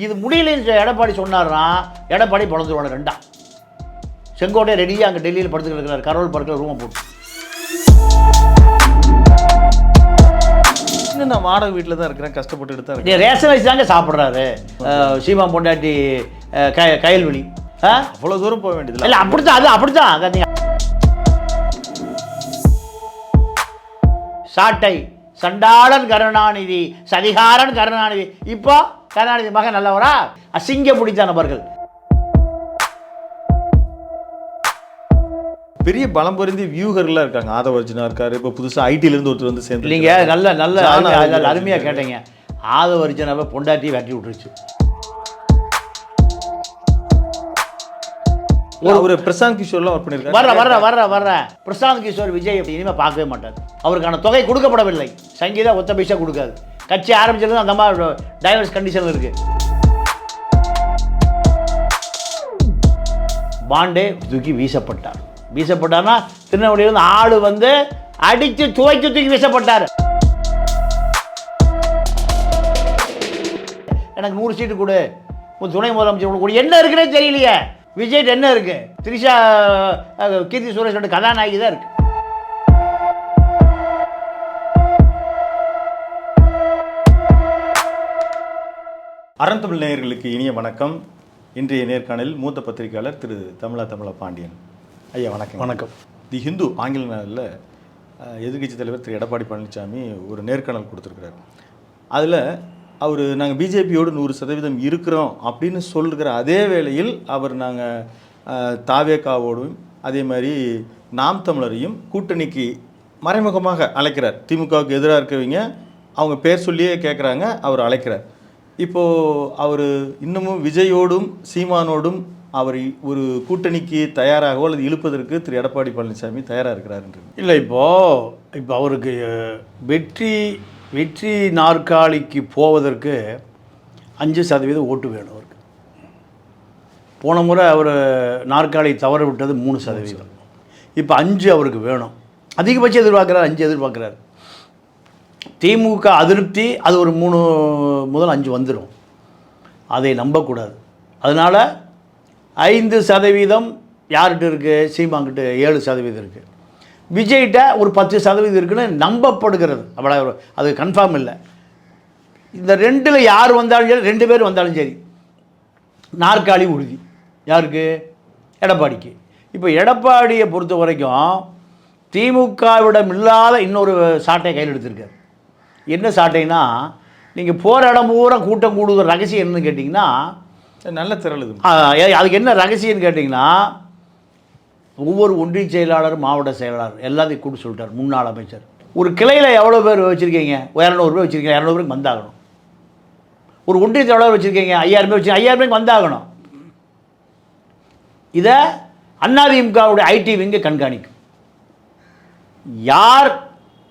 இது முடியலன்னு எடப்பாடி சொன்னார்னா எடப்பாடி பிறந்துருவாங்க ரெண்டா. செங்கோட்டை ரெடியாக அங்கே டெல்லியில் படுத்துக்கிட்டு இருக்கிறார், கரோல் பார்க்கில் ரூமை போட்டு. நான் வாடகை வீட்டில் தான் இருக்கிறேன், கஷ்டப்பட்டு தான் இருக்கேன். ரேஷன் ரைஸ் தாங்க சாப்பிட்றாரு சீமா பொண்டாட்டி கயல்வெளி. அவ்வளோ தூரம் போக வேண்டியது இல்லை, அப்படித்தான். அது அப்படித்தான். நீங்கள் சாட்டை சண்டாளன் கருணாநிதி, சதிகாரன் கருணாநிதி. இப்போ கருணாநிதி மகன் நல்லவரா? அசிங்க பிடித்த நபர்கள். பெரிய பலம் பொருந்தி வியூகர்லாம் இருக்காங்க. ஆதவர்ஜுனா இருக்காரு, இப்போ புதுசாக ஐடியிலேருந்து ஒருத்தர் வந்து சேர்ந்து. நீங்கள் நல்ல அருமையாக கேட்டீங்க. ஆதவர்ஜுனாவை பொண்டாட்டி வெட்டி விட்டுருச்சு. ஒரு பிரசாந்த் கிஷோர்லாம் ஒர்க் பண்ணியிருக்காரு. வர்ற பிரசாந்த் கிஷோர் விஜய் இனிமேல் பார்க்கவே மாட்டார். அவருக்கான தொகை கொடுக்கப்படவில்லை. சங்கீதா ஒத்த பைசா கொடுக்காது. கட்சி ஆரம்பிச்சது அந்த மாதிரி டைவர்ஸ் கண்டிஷன் இருக்கு. பாண்டே தூக்கி வீசப்பட்டார்னா திருநெல்வேலியிலிருந்து ஆளு வந்து அடித்து துவைக்கு தூக்கி வீசப்பட்டார். எனக்கு 100 சீட்டு கொடு, துணை முதலமைச்சர் கொடு. என்ன இருக்குன்னே தெரியலையே. விஜய் என்ன இருக்கு? திரிஷா கீர்த்தி சுரேஷோட கதாநாயகி தான் இருக்கு. அறந்தமிழ் நேயர்களுக்கு இனிய வணக்கம். இன்றைய நேர்காணலில் மூத்த பத்திரிகையாளர் திரு தமிழா பாண்டியன் ஐயா. வணக்கம். வணக்கம். தி ஹிந்து ஆங்கில நாளில் எதிர்க்கட்சி தலைவர் திரு எடப்பாடி பழனிசாமி ஒரு நேர்காணல் கொடுத்துருக்கிறார். அதில் அவர் நாங்கள் பிஜேபியோடு 100% இருக்கிறோம் அப்படின்னு சொல்கிற அதே வேளையில் அவர் நாங்கள் தாவேகாவோடும் அதே மாதிரி நாம் தமிழரையும் கூட்டணிக்கு மறைமுகமாக அழைக்கிறார். திமுகவுக்கு எதிராக இருக்கிறவங்க அவங்க பேர் சொல்லியே கேட்குறாங்க, அவர் அழைக்கிறார். இப்போது அவர் இன்னமும் விஜயோடும் சீமானோடும் அவர் ஒரு கூட்டணிக்கு தயாராகவோ அல்லது இழுப்பதற்கு திரு எடப்பாடி பழனிசாமி தயாராக இருக்கிறார். இல்லை, இப்போ அவருக்கு வெற்றி நாற்காலிக்கு போவதற்கு 5% ஓட்டு வேணும் அவருக்கு. போன முறை அவர் நாற்காலி தவற விட்டது 3%. இப்போ 5 அவருக்கு வேணும். அதிகபட்சம் எதிர்பார்க்குறாரு, 5 எதிர்பார்க்குறாரு. திமுக அதிருப்தி அது ஒரு 3 முதல் 5 வந்துடும். அதை நம்பக்கூடாது. அதனால் 5% யார்கிட்ட இருக்குது? சீமாங்கிட்ட 7% இருக்குது. விஜய்கிட்ட ஒரு 10% இருக்குன்னு நம்பப்படுகிறது. அவ்வளோ, அது கன்ஃபார்ம் இல்லை. இந்த 2ல் யார் வந்தாலும் சரி, 2 பேர் வந்தாலும் சரி, நாற்காலி உறுதி. யாருக்கு? எடப்பாடிக்கு. இப்போ எடப்பாடியை பொறுத்த வரைக்கும் திமுகவிடம் இல்லாத இன்னொரு சாட்டை கையில் எடுத்திருக்காரு. என்ன சாட்டைனா, நீங்கள் போகிற இடம் பூரா கூட்டம் கூடுதல் ரகசியம் என்னன்னு கேட்டிங்கன்னா, நல்ல திரளுது. அதுக்கு என்ன ரகசியம்னு கேட்டிங்கன்னா, ஒவ்வொரு ஒன்றிய செயலாளர், மாவட்ட செயலாளர் எல்லாத்தையும் கூப்பிட்டு சொல்லிட்டார். முன்னாள் அமைச்சர். ஒரு கிளையில் எவ்வளோ பேர் வச்சுருக்கீங்க? 200 பேர் வச்சுருக்கீங்க, 200 பேருக்கு வந்தாகணும். ஒரு ஒன்றிய செயலாளர் வச்சுருக்கீங்க, 5000 பேர் 5000 பேருக்கு வந்தாகணும். இதை அதிமுகவுடைய ஐடி விங்க கண்காணிக்கும். யார்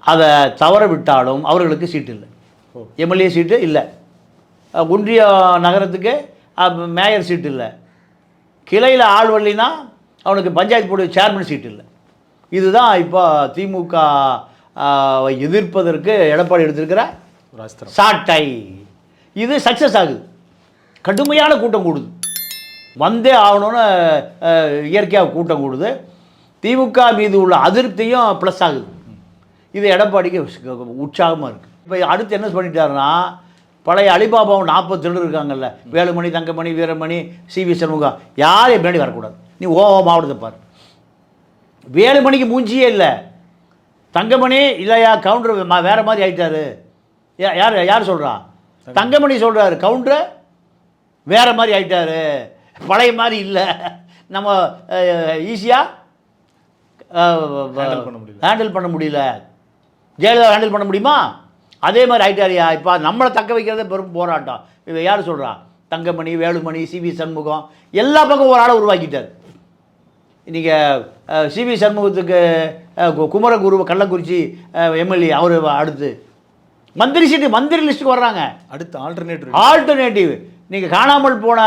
அதை தவற விட்டாலும் அவர்களுக்கு சீட்டு இல்லை. எம்எல்ஏ சீட்டு இல்லை, ஒன்றிய நகரத்துக்கு மேயர் சீட்டு இல்லை, கிளையில் ஆள் வரலினா அவனுக்கு பஞ்சாயத்து போர்டு சேர்மன் சீட்டு இல்லை. இதுதான் இப்போ திமுக எதிர்ப்பதற்கு எடப்பாடி எடுத்திருக்கிற சாட்டை. இது சக்ஸஸ் ஆகுது. கடுமையான கூட்டம் கூடுது, வந்தே ஆகணும்னு இயற்கையாக கூட்டம் கூடுது. திமுக மீது உள்ள அதிருப்தியும் ப்ளஸ் ஆகுது. இது எடப்பாடிக்கு உற்சாகமாக இருக்குது. இப்போ அடுத்து என்ன பண்ணிட்டாருன்னா, பழைய அலிபாபாவும் 40 திருடர் இருக்காங்கல்ல, வேலுமணி, தங்கமணி, வீரமணி, சிவி சண்முகம், யாரும் பின்னாடி வரக்கூடாது. நீ மாவட்டத்தை பாரு. வேலுமணிக்கு மூஞ்சியே இல்லை, தங்கமணி இல்லையா கவுண்டர் வேறு மாதிரி ஆகிட்டாரு. யார் சொல்கிறா? தங்கமணி சொல்கிறாரு, கவுண்டர் வேறு மாதிரி ஆகிட்டாரு, பழைய மாதிரி இல்லை, நம்ம ஈஸியாக ஹேண்டில் பண்ண முடியல. ஜெயலலிதா ஹேண்டில் பண்ண முடியுமா? அதே மாதிரி ஆகிட்டாரியா. இப்போ நம்மளை தக்க வைக்கிறதே பெரும் போராட்டம். இதை யார் சொல்கிறா? தங்கமணி, வேலுமணி, சிவி சண்முகம் எல்லா பக்கம் ஒரு ஆளை உருவாக்கிட்டார். நீங்கள் சிவி சண்முகத்துக்கு குமரகுரு கள்ளக்குறிச்சி எம்எல்ஏ அவர் அடுத்து மந்திரி சீட்டு, மந்திரி லிஸ்ட்டுக்கு வர்றாங்க. அடுத்து ஆல்டர்னேட்டிவ் நீங்கள் காணாமல் போன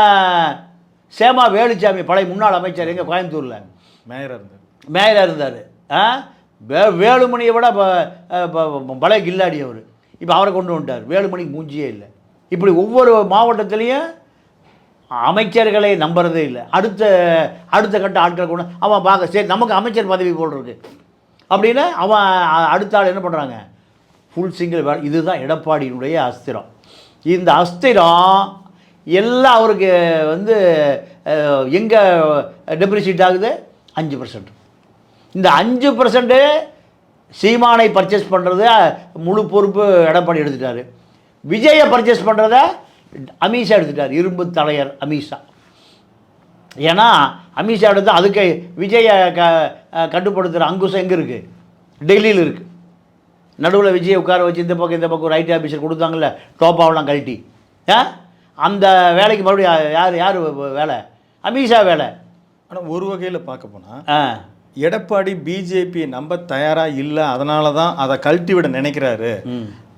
சேமா வேலுச்சாமி, பழைய முன்னாள் அமைச்சர், எங்கள் கோயம்புத்தூரில் மேயராக இருந்தார். வேலுமணியை விட பழைய கில்லாடி அவர். இப்போ அவரை கொண்டு வந்துட்டார். வேலுமணிக்கு மூஞ்சியே இல்லை. இப்படி ஒவ்வொரு மாவட்டத்துலேயும் அமைச்சர்களை நம்புறதே இல்லை. அடுத்த கட்ட ஆட்களை கொண்டு அவன் பார்க்க சரி நமக்கு அமைச்சர் பதவி போல் இருக்கு அப்படின்னு அவன் அடுத்த ஆள் என்ன பண்ணுறாங்க, ஃபுல் சிங்கிள் வேலை. இதுதான் எடப்பாடியினுடைய அஸ்திரம். இந்த அஸ்திரம் எல்லாம் அவருக்கு வந்து எங்கே டெப்ரிசிட் ஆகுது, 5%. இந்த 5% சீமானை பர்ச்சேஸ் பண்ணுறது முழு பொறுப்பு எடப்பாடி எடுத்துட்டார். விஜயை பர்ச்சேஸ் பண்ணுறத அமித்ஷா எடுத்துட்டார், இரும்பு தலையர் அமித்ஷா. ஏன்னா அமித்ஷா எடுத்து அதுக்கு விஜயை கட்டுப்படுத்துகிற அங்குசம் எங்கே இருக்குது, டெல்லியில் இருக்குது. நடுவில் விஜயை உட்கார வச்சு இந்த பக்கம் ஒரு ஐடி ஆஃபீஸர் கொடுத்தாங்கல்ல, டோப்பாவெலாம் கழட்டி, அந்த வேலைக்கு மறுபடியும் யார் வேலை, அமித்ஷா வேலை. ஆனால் ஒரு வகையில் பார்க்க போனால் எடப்பாடி பிஜேபி நம்ப தயாராக இல்லை, அதனால தான் அதை கழட்டி விட நினைக்கிறாரு,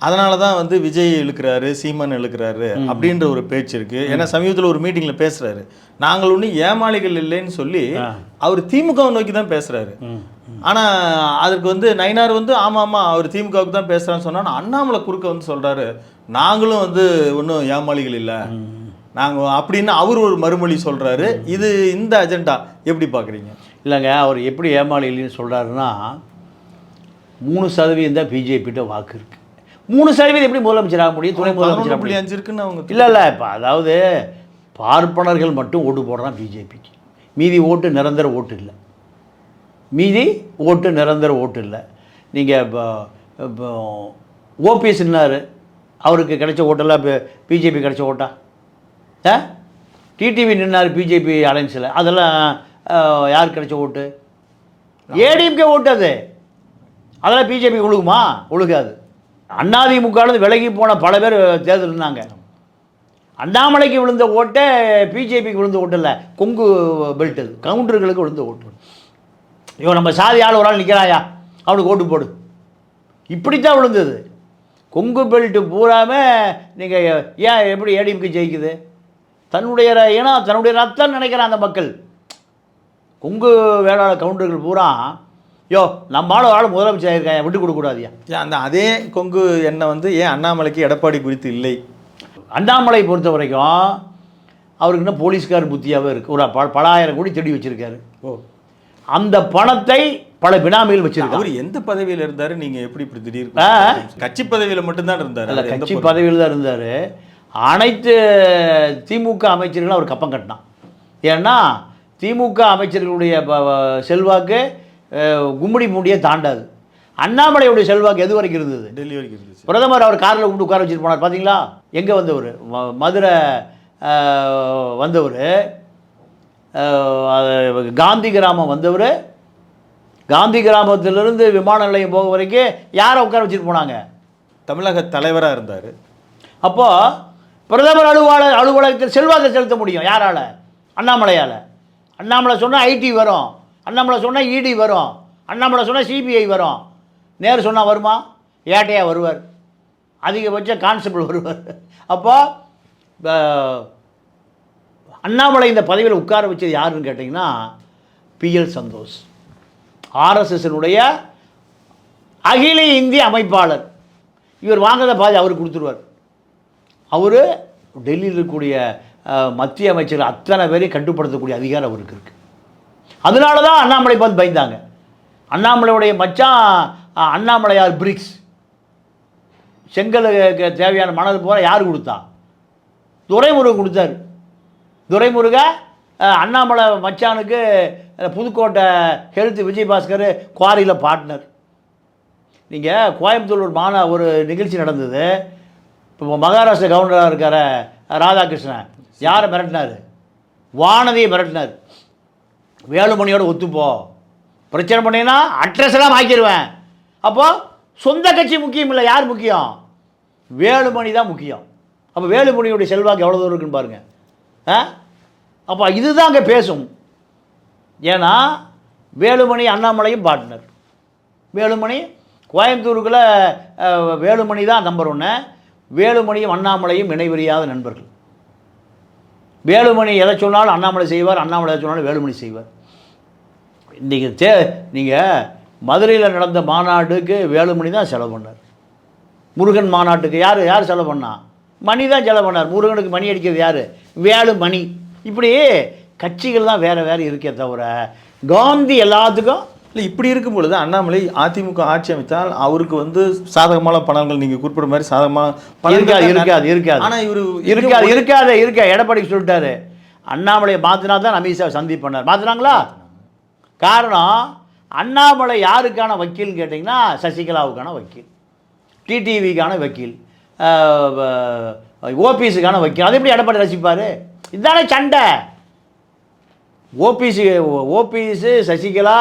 அதனால தான் வந்து விஜய் இழுக்கிறாரு, சீமான் இழுக்கிறாரு அப்படின்ற ஒரு பேச்சு இருக்குது. ஏன்னா சமீபத்தில் ஒரு மீட்டிங்கில் பேசுகிறாரு, நாங்கள் ஒன்றும் ஏமாளிகள் இல்லைன்னு சொல்லி அவர் திமுகவை நோக்கி தான் பேசுகிறாரு. ஆனால் அதுக்கு வந்து நயினார் வந்து ஆமாம் அவர் திமுகவுக்கு தான் பேசுகிறான்னு சொன்னால், அண்ணாமலை குறுக்க வந்து சொல்கிறாரு நாங்களும் வந்து ஒன்றும் ஏமாளிகள் இல்லை நாங்கள் அப்படின்னு அவர் ஒரு மறுமொழி சொல்கிறாரு. இது இந்த அஜெண்டா எப்படி பார்க்குறீங்க? இல்லைங்க, அவர் எப்படி ஏமாளி இல்லைன்னு சொல்கிறாருன்னா, 3% தான் பிஜேபிகிட்ட வாக்கு இருக்குது. 3% எப்படி முதலமைச்சராக முடியும், துணை முதலமைச்சர் 5 இருக்குன்னு அவங்க இல்லை இப்போ அதாவது பார்ப்பனர்கள் மட்டும் ஓட்டு போடுறான் பிஜேபிக்கு. மீதி ஓட்டு நிரந்தர ஓட்டு இல்லை, நிரந்தர ஓட்டு இல்லை. நீங்கள் இப்போ ஓபிஎஸ் என்னார், அவருக்கு கிடைச்ச ஓட்டெல்லாம் பிஜேபி கிடைச்ச ஓட்டா? டிடிவி நின்னார் பிஜேபி அலைன்ஸில், அதெல்லாம் யார் கிடைச்ச ஓட்டு? ஏடிஎம்கே ஓட்டு. அதெல்லாம் பிஜேபி ஒழுகுமா? ஒழுகாது. அதிமுகலேருந்து விலகி போன பல பேர் தேர்தல் இருந்தாங்க. அண்ணாமலைக்கு விழுந்த ஓட்டை பிஜேபிக்கு விழுந்த ஓட்டு இல்லை, கொங்கு பெல்ட் கவுண்டர்களுக்கு விழுந்த ஓட்டு. இவன் நம்ம சாதி ஆள் ஒரு ஆள் நிற்கிறாயா, அவனுக்கு ஓட்டு போடு, இப்படித்தான் விழுந்தது. கொங்கு பெல்ட்டு பூராமே நீங்கள் ஏன் எப்படி ஏடிஎம்கே ஜெயிக்குது? தன்னுடைய ரத்தம் நினைக்கிறான் அந்த மக்கள். கொங்கு வேளாளர் கவுண்டர்கள் பூரா யோ நம்மளால ஆள் முதலமைச்சர் ஆயிருக்காங்க, விட்டு கொடுக்கூடாதியா. அந்த அதே கொங்கு எண்ணெய் வந்து ஏன் அண்ணாமலைக்கு எடப்பாடி குறித்து இல்லை? அண்ணாமலை பொறுத்த வரைக்கும் அவருக்கு இன்னும் போலீஸ்கார் புத்தியாகவே இருக்குது. ஒரு பல ஆயிரம் கோடி தேடி வச்சுருக்காரு. அந்த பணத்தை பல பினாமிகள் வச்சிருக்காரு. அவர் எந்த பதவியில் இருந்தார்? நீங்கள் எப்படி இப்படி திடீர்னு கட்சி பதவியில் மட்டும்தான் இருந்தார்? இல்லை, கட்சி பதவியில் தான் இருந்தார். அனைத்து திமுக அமைச்சர்களும் அவர் கப்பம் கட்டினான். ஏன்னா திமுக அமைச்சர்களுடைய செல்வாக்கு கும்மிடி மூடியே தாண்டாது. அண்ணாமலையுடைய செல்வாக்கு எது வரைக்கும் இருந்தது? டெல்லி வரைக்கும் இருந்துச்சு. பிரதமர் அவர் காரில் கூப்பிட்டு உட்கார வச்சுட்டு போனார் பார்த்தீங்களா? எங்கே வந்தவர்? மதுரை வந்தவர், காந்தி கிராமம் வந்தவர், காந்தி கிராமத்திலிருந்து விமான நிலையம் போக வரைக்கும் யாரை உட்கார வச்சுட்டு போனாங்க? தமிழக தலைவராக இருந்தார். அப்போது பிரதமர் அலுவலகத்தில் செல்வாக்கை செலுத்த முடியும் யாரால்? அண்ணாமலையால். அண்ணாமலை சொன்னால் ஐடி வரும், அண்ணாமலை சொன்னால் இடி வரும், அண்ணாமலை சொன்னால் சிபிஐ வரும். நேரு சொன்னால் வருமா? ஏட்டையாக வருவார், அதிகபட்ச கான்ஸ்டபிள் வருவார். அப்போ அண்ணாமலை இந்த பதவியில் உட்கார வச்சது யாருன்னு கேட்டிங்கன்னா பிஎல் சந்தோஷ், ஆர்எஸ்எஸ்னுடைய அகில இந்திய அமைப்பாளர். இவர் வாங்கிறத பாதி அவர் கொடுத்துருவார். அவர் டெல்லியில் இருக்கக்கூடிய மத்திய அமைச்சர்கள் அத்தனை பேரையும் கட்டுப்படுத்தக்கூடிய அதிகாரம் அவருக்கு இருக்குது. அதனால தான் அண்ணாமலை பார்த்து பயந்தாங்க. அண்ணாமலையுடைய மச்சான் அண்ணாமலையார் பிரிக்ஸ், செங்கலுக்கு தேவையான மணல் போல யார் கொடுத்தா? துரைமுருகன் கொடுத்தாரு. துரைமுருக அண்ணாமலை மச்சானுக்கு புதுக்கோட்டை ஹெல்த் விஜயபாஸ்கர் குவாரியில் பார்ட்னர். நீங்கள் கோயம்புத்தூர் ஒரு நிகழ்ச்சி நடந்தது. இப்போ மகாராஷ்டிரா கவர்னராக இருக்கார ராதாகிருஷ்ணன் யாரை மிரட்டினார்? வானதியை மிரட்டினார். வேலுமணியோட ஒத்துப்போ, பிரச்சனை பண்ணினா அட்ரஸ் எல்லாம் ஆக்கிடுவேன். அப்போது சொந்த கட்சி முக்கியம் இல்லை, யார் முக்கியம்? வேலுமணி தான் முக்கியம். அப்போ வேலுமணியுடைய செல்வாக்கு எவ்வளோ தூரம் இருக்குன்னு பாருங்கள். அப்போ இதுதான் அங்கே பேசும். ஏன்னா வேலுமணி அண்ணாமலையும் பார்ட்னர். வேலுமணி கோயம்புத்தூருக்குள்ளே வேலுமணி தான் நம்பர் 1. வேலுமணியும் அண்ணாமலையும் இணைவறியாத நண்பர்கள். வேலுமணி எதை சொன்னாலும் அண்ணாமலை செய்வார், அண்ணாமலை எதை சொன்னாலும் வேலுமணி செய்வார். இன்றைக்கி நீங்கள் மதுரையில் நடந்த மாநாட்டுக்கு வேலுமணி தான் செலவு பண்ணார். முருகன் மாநாட்டுக்கு யார் செலவு பண்ணா? மணி தான் செலவு பண்ணார். முருகனுக்கு மணி அடிக்கிறது யார்? வேலுமணி. இப்படி கட்சிகள் தான் வேறு வேறு இருக்கே தவிர காந்தி எல்லாத்துக்கும் இல்லை இப்படி இருக்கும் பொழுது அண்ணாமலை அதிமுக ஆட்சி அமைத்தால் அவருக்கு வந்து சாதகமான பணங்கள் நீங்கள் குறிப்பிட மாதிரி சாதகமாக இருக்காது ஆனால் இவர் இருக்கா எடப்பாடி சொல்லிட்டாரு அண்ணாமலையை மாற்றினா தான் அமித்ஷா சந்திப்பண்ணார். மாற்றினாங்களா? காரணம் அண்ணாமலை யாருக்கான வக்கீல்னு கேட்டிங்கன்னா சசிகலாவுக்கான வக்கீல், டிடிவிக்கான வக்கீல், ஓபிஎஸ்க்கான வக்கீல். அது எப்படி எடப்பாடி ரசிப்பார்? இதுதானே சண்டை. ஓபிஎஸ் சசிகலா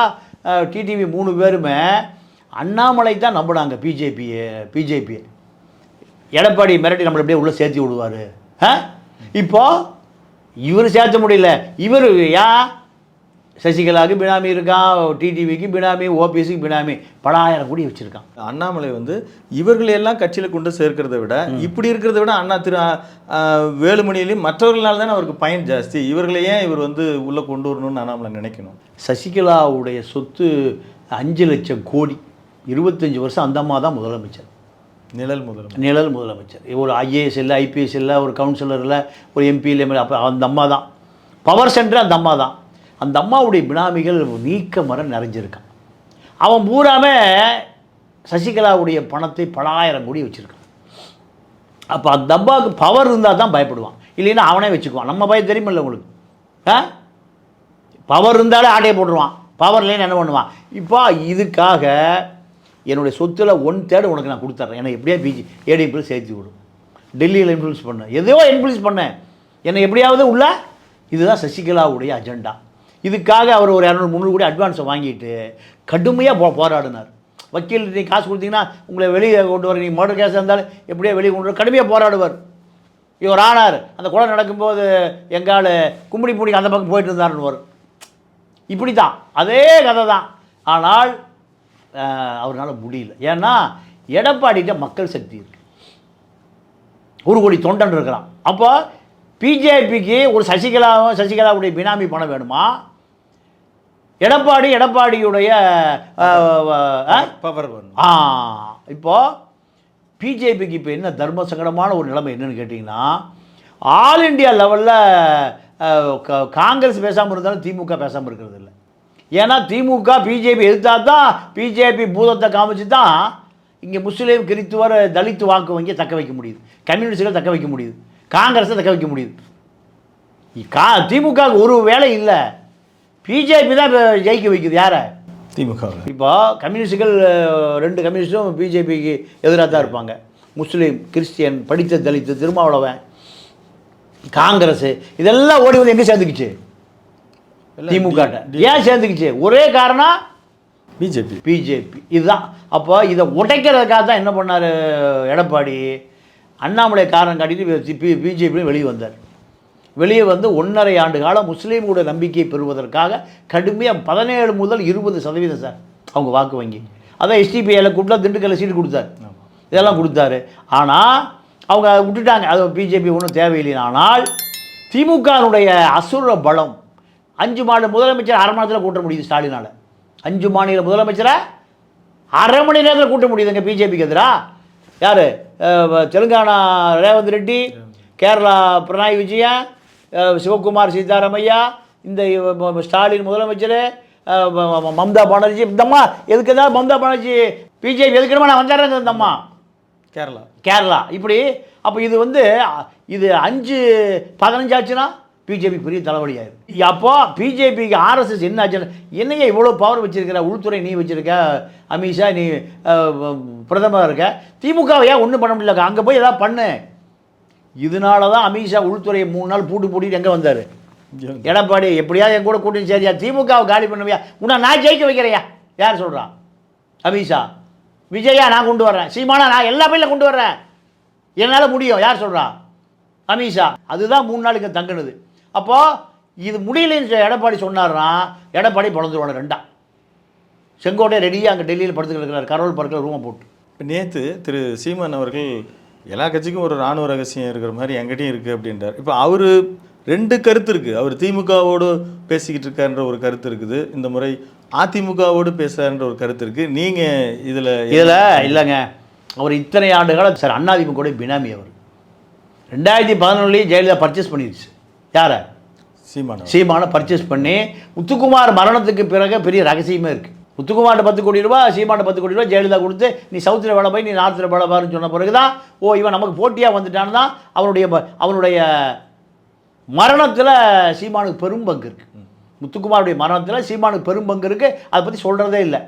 டிடிவி 3 பேருமே அண்ணாமலை தான் நம்பினாங்க பிஜேபி. எடப்பாடி மிரட்டி நம்மளை அப்படியே உள்ளே சேர்த்து விடுவார். இப்போ இவர் சேர்த்த முடியல. இவர் சசிகலாவுக்கு பினாமி இருக்கான், டிடிவிக்கு பினாமி, ஓபிஎஸ்க்கு பினாமி, பலாயிரம் கோடி வச்சுருக்கான். அண்ணாமலை வந்து இவர்களையெல்லாம் கட்சியில் கொண்டு சேர்க்கிறத விட இப்படி இருக்கிறத விட அண்ணா வேலுமணியிலையும் மற்றவர்களால் தானே அவருக்கு பயன் ஜாஸ்தி. இவர்களையே இவர் வந்து உள்ளே கொண்டு வரணும்னு அண்ணாமலை நினைக்கணும். சசிகலாவுடைய சொத்து 5 லட்சம் கோடி. 25 வருஷம் அந்த அம்மா தான் முதலமைச்சர், நிழல் முதலமைச்சர். ஒரு ஐஏஎஸ் இல்லை, ஐபிஎஸ் இல்லை, ஒரு கவுன்சிலர் இல்லை, ஒரு எம்பி இல்லை. அப்போ அந்த அம்மா தான் பவர் சென்டர். அந்த அம்மா தான். அந்த அம்மாவுடைய பினாமிகள் நீக்க மரம் நிறைஞ்சிருக்கான். அவன் பூராமே சசிகலாவுடைய பணத்தை பலாயிரம் கோடி வச்சுருக்கான். அப்போ அந்த அம்மாவுக்கு பவர் இருந்தால் தான் பயப்படுவான், இல்லைன்னா அவனே வச்சுக்குவான். நம்ம பயம் தெரியுமில்ல உங்களுக்கு? பவர் இருந்தாலே ஆட்டையை போட்டுருவான், பவர் இல்லைன்னு என்ன பண்ணுவான். இப்போ இதுக்காக என்னுடைய சொத்தில் 1/3 உனக்கு நான் கொடுத்துட்றேன், என்னை எப்படியா ஏடிஎம்பில் சேர்த்து விடும், டெல்லியில் இன்ஃப்ளூன்ஸ் பண்ணேன், எதையோ இன்ஃப்ளூன்ஸ் பண்ணேன், என்னை எப்படியாவது உள்ள. இதுதான் சசிகலாவுடைய அஜெண்டா. இதுக்காக அவர் ஒரு 200-300 கோடி அட்வான்ஸை வாங்கிட்டு கடுமையாக போராடினார். வக்கீல் நீங்கள் காசு கொடுத்தீங்கன்னா உங்களை வெளியே கொண்டு வர, நீங்கள் மர்டர் கேஸ் இருந்தாலும் எப்படியோ வெளியே கொண்டு வர கடுமையாக போராடுவார். இவர் ஆனார். அந்த கொலை நடக்கும்போது எங்கால் கும்படி பூடி அந்த பக்கம் போயிட்டு இருந்தாருன்னு வரும். இப்படி தான் அதே கதை தான். ஆனால் அவரால் முடியல. ஏன்னா எடப்பாடிகிட்ட மக்கள் சக்தி இருக்குது, 1 கோடி தொண்டன் இருக்கிறான். அப்போ பிஜேபிக்கு ஒரு சசிகலாவுடைய பினாமி பணம் வேணுமா? எடப்பாடியுடைய பவர் வேணும். இப்போது பிஜேபிக்கு இப்போ என்ன தர்ம சங்கடமான ஒரு நிலைமை என்னன்னு கேட்டிங்கன்னா, ஆல் இண்டியா லெவலில் காங்கிரஸ் பேசாமல் இருந்தாலும் திமுக பேசாமல் இருக்கிறது இல்லை. ஏன்னா திமுக பிஜேபி எதிர்த்தா தான், பிஜேபி பூதத்தை காமிச்சு தான் இங்கே முஸ்லீம், கிறித்துவர், தலித்து வாக்கு வங்கியை தக்க வைக்க முடியுது, கம்யூனிஸ்டுகள் தக்க வைக்க முடியுது, காங்கிரஸை தக்க வைக்க முடியுது. திமுக ஒரு வேலை இல்லை, பிஜேபி தான் ஜெயிக்க வைக்குது. யாரை? திமுக. இப்போ கம்யூனிஸ்டுகள் 2 கம்யூனிஸ்டும் பிஜேபிக்கு எதிராக தான் இருப்பாங்க. முஸ்லீம், கிறிஸ்டியன், படித்த தலித்து, திருமாவளவன், காங்கிரஸ் இதெல்லாம் ஓடி வந்து எங்கே சேர்ந்துக்குச்சு? திமுக. ஏன் சேர்ந்துக்குச்சு? ஒரே காரணம் பிஜேபி. இதுதான். அப்போ இதை உடைக்கிறதுக்காக தான் என்ன பண்ணார் எடப்பாடி? அண்ணாமலை காரணம் காட்டிட்டு பிஜேபியும் வெளியே வந்தார். வெளியே வந்து 1.5 ஆண்டு காலம் முஸ்லீமோட நம்பிக்கையை பெறுவதற்காக கடுமையாக 17 முதல் 20% சார் அவங்க வாக்கு வங்கி. அதான் எஸ்டிபிஐயில் கூப்பிட்டா திண்டுக்கல்ல சீட்டு கொடுத்தாரு, இதெல்லாம் கொடுத்தாரு. ஆனால் அவங்க விட்டுட்டாங்க, அது பிஜேபி ஒன்றும் தேவையில்லை. ஆனால் திமுகனுடைய அசுர பலம், 5 மாநில முதலமைச்சர் அரை மணி நேரத்தில் கூட்ட முடியுது ஸ்டாலினால். 5 மாநில முதலமைச்சரை அரை மணி நேரத்தில் கூட்ட முடியுதுங்க பிஜேபிக்கு எதிராக. யார்? தெலுங்கானா ரேவந்த் ரெட்டி, கேரளா பினராயி விஜயன், சிவகுமார் சீதாராமையா, இந்த ஸ்டாலின் முதலமைச்சர், மம்தா பானர்ஜி. இந்தம்மா எதுக்கு தான் மம்தா பானர்ஜி பிஜேபி எதுக்குமா நான் வந்துடுறேங்க இந்தம்மா கேரளா இப்படி. அப்போ இது வந்து இது 5-15 ஆச்சுன்னா பிஜேபி பெரிய தலைவலியாயிரு. அப்போ பிஜேபிக்கு ஆர்எஸ்எஸ் என்ன ஆச்சுன்னா, என்னையே இவ்வளோ பவர் வச்சுருக்கிற, உள்துறை நீ வச்சுருக்க, அமித்ஷா நீ பிரதமராக இருக்க, திமுகவை ஏன் ஒன்றும் பண்ண முடியல, அங்கே போய் எதாவது பண்ணு. இதனால தான் அமித்ஷா உள்துறையை 3 நாள் பூட்டிட்டு எங்கே வந்தார்? எடப்பாடி எப்படியாவது என் கூட கூட்டணி சரியா, திமுகவை காலி பண்ணுவியா, உன்னை நான் ஜெயிக்க வைக்கிறையா? யார் சொல்கிறான்? அமித்ஷா. விஜயா நான் கொண்டு வர்றேன், சீமானா நான் எல்லா பையில கொண்டு வர்றேன், என்னால் முடியும். யார் சொல்கிறா? அமித்ஷா. அதுதான் 3 நாளுக்கு தங்கினது. அப்போது இது முடியலன்னு எடப்பாடி சொன்னார்னா எடப்பாடி பிறந்துருவாங்க 2. செங்கோட்டை ரெடியாக அங்கே டெல்லியில் படுத்துக்கிட்டு இருக்கிறார், கரோல் பார்க்கில் ரூமை போட்டு. இப்போ நேற்று திரு சீமான் அவர்கள் எல்லா கட்சிக்கும் ஒரு இராணுவ ரகசியம் இருக்கிற மாதிரி எங்கிட்டையும் இருக்குது அப்படின்றார். இப்போ அவர் 2 கருத்து இருக்குது. அவர் திமுகவோடு பேசிக்கிட்டு இருக்காருன்ற ஒரு கருத்து இருக்குது, இந்த முறை அதிமுகவோடு பேசுகிறாருன்ற ஒரு கருத்து இருக்குது. நீங்கள் இதில் இல்லைங்க, அவர் இத்தனை ஆண்டு காலம் சார் அதிமுக பினாமி. அவர் 2011 ஜெயலலிதா பர்ச்சேஸ் பண்ணிடுச்சு. யாரை? சீமானை பர்ச்சேஸ் பண்ணி முத்துக்குமார் மரணத்துக்கு பிறகு பெரிய ரகசியமே இருக்குது. முத்துக்குமார்ட்ட 10 கோடி ரூபா, சீமான்ட்ட 10 கோடி ரூபா ஜெயலலிதா கொடுத்து நீ சவுத்தில் வேலை போய் நீ நார்த்தில் வேலை பாருன்னு சொன்ன பிறகு தான் இவன் நமக்கு போட்டியாக வந்துட்டான்னு தான் அவனுடைய மரணத்தில் சீமானுக்கு பெரும் பங்கு இருக்குது. முத்துக்குமாருடைய மரணத்தில் சீமானுக்கு பெரும் பங்கு இருக்குது. அதை பற்றி சொல்கிறதே இல்லை.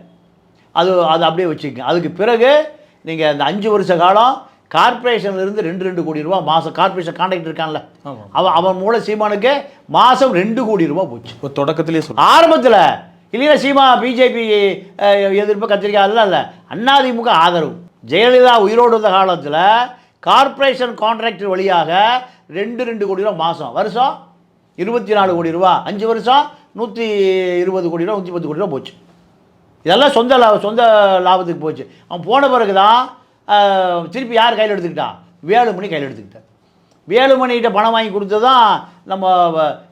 அது அப்படியே வச்சுக்கோங்க. அதுக்கு பிறகு நீங்கள் அந்த 5 வருஷ காலம் கார்பரேஷன்லேருந்து 2 கோடி ரூபா மாதம், கார்பரேஷன் கான்ட்ராக்ட் இருக்கான்ல அவன் மூலம் சீமானுக்கு மாதம் 2 கோடி ரூபா போச்சு. இப்போ தொடக்கத்திலே ஆரம்பத்தில் இல்லையா சீமா பிஜேபி எதிர்ப்பு கத்திரிக்காய் இல்லை அதிமுக ஆதரவு. ஜெயலலிதா உயிரோடு இருந்த காலத்தில் கார்பரேஷன் கான்ட்ராக்ட் வழியாக 2 கோடி ரூபா மாதம், வருஷம் 24 கோடி ரூபா, 5 வருஷம் 120 கோடி ரூபா, 110 கோடி ரூபா போச்சு. இதெல்லாம் சொந்த லாபத்துக்கு போச்சு. அவன் போன பிறகு தான் திருப்பி யார் கையில் எடுத்துக்கிட்டான்? வேலுமணி கையில் எடுத்துக்கிட்டான். வேலுமணிகிட்ட பணம் வாங்கி கொடுத்து தான் நம்ம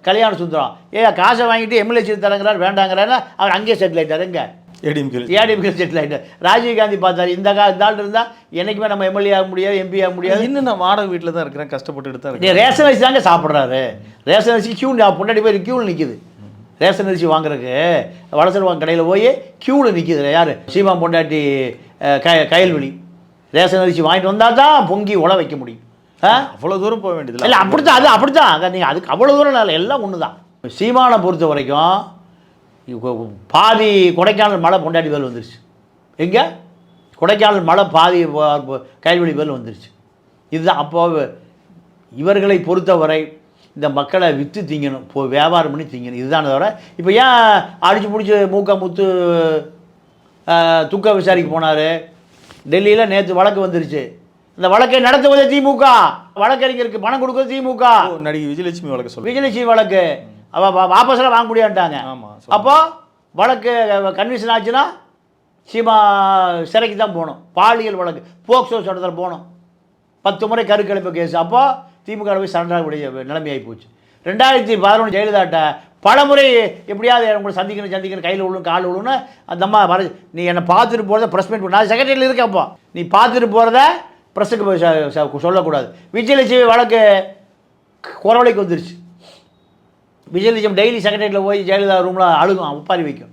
கல்யாண சுந்தரம் காசை வாங்கிட்டு எம்எல்ஏ சீட் தரங்கிறார் வேண்டாங்கிறாரு. அவர் அங்கேயே செட்டில் ஆகிட்டார். எங்கே? ஏடிஎம்கே செட்டில் ஆகிட்டார். ராஜீவ்காந்தி பார்த்தார் இந்த ஆள் இருந்தால் என்றைக்குமே நம்ம எம்எல்ஏ ஆக முடியாது, எம்பி ஆக முடியாது. இன்னும் நான் வாடகை வீட்டில் தான் இருக்கிறேன், கஷ்டப்பட்டு தான் இருக்கேன். ரேஷன் அரிசி தாங்க சாப்பிட்றாரு. ரேஷன் அரிசி முன்னாடி போய் க்யூவில் நிற்கிது. ரேஷன் அரிசி வாங்குறதுக்கு வடசெல்வாங்க கடையில் போய் க்யூவில் நிற்கிது. யார்? சீமா பொண்டாட்டி கயல்வெளி. ரேஷன் அரிசி வாங்கிட்டு வந்தால் தான் பொங்கி உழ வைக்க முடியும். அவ்வளோ தூரம் போக வேண்டியது இல்லை. அப்படித்தான், அப்படித்தான். அதை நீங்கள் அதுக்கு அவ்வளோ தூரம் இல்லை, எல்லாம் ஒன்று தான். சீமானை பொறுத்த வரைக்கும் பாதி கொடைக்கானல் மழை பொண்டாட்டி பேர் வந்துருச்சு. எங்கே? கொடைக்கானல் மழை பாதி கைல்வெளி பேர் வந்துருச்சு. இதுதான். அப்போ இவர்களை பொறுத்தவரை இந்த மக்களை விற்று திங்கணும், வியாபாரம் பண்ணி திங்கணும், இதுதானே தவிர இப்போ ஏன் அடித்து பிடிச்சி முத்து துக்க விசாரிக்க போனார்? டெல்லியில் நேற்று வழக்கு வந்துருச்சு. இந்த வழக்கை நடத்துவது திமுக, வழக்கறிஞருக்கு பணம் கொடுக்குறது திமுக. நடிகை விஜயலட்சுமி வழக்கு சொல்லு, விஜயலட்சுமி வழக்கு வாபஸ்லாம் வாங்க முடியான்ட்டாங்க. அப்போ வழக்கு கன்விஷன் ஆச்சுன்னா சீமா சிறைக்கு தான் போகணும். பாலியல் வழக்கு போக்சோ சட்டத்தில் போகணும். 10 முறை கருக்கலைப்பு கேஸ். அப்போ திமுக போய் சரணாகக்கூடிய நிலைமையாகி போச்சு. 2011 ஜெயலலிதாட்ட பல முறை எப்படியாவது உங்களை சந்திக்கணும் கையில் விழும் கால் விழுன்னு அந்த அம்மா நீ என்னை பார்த்துட்டு போகிறத ப்ரெஸ் மீட் நான் செக்ரட்டரியில் இருக்கேன். அப்போ நீ பார்த்துட்டு போகிறத ப்ரெஸ்ஸுக்கு சொல்லக்கூடாது. விஜயலட்சுமி வழக்கு குறவலைக்கு வந்துருச்சு. விஜயலட்சுமி டெய்லி செக்ரட்டரியில் போய் ஜெயலலிதா ரூமில் அழுகும், உப்பாரி வைக்கும்.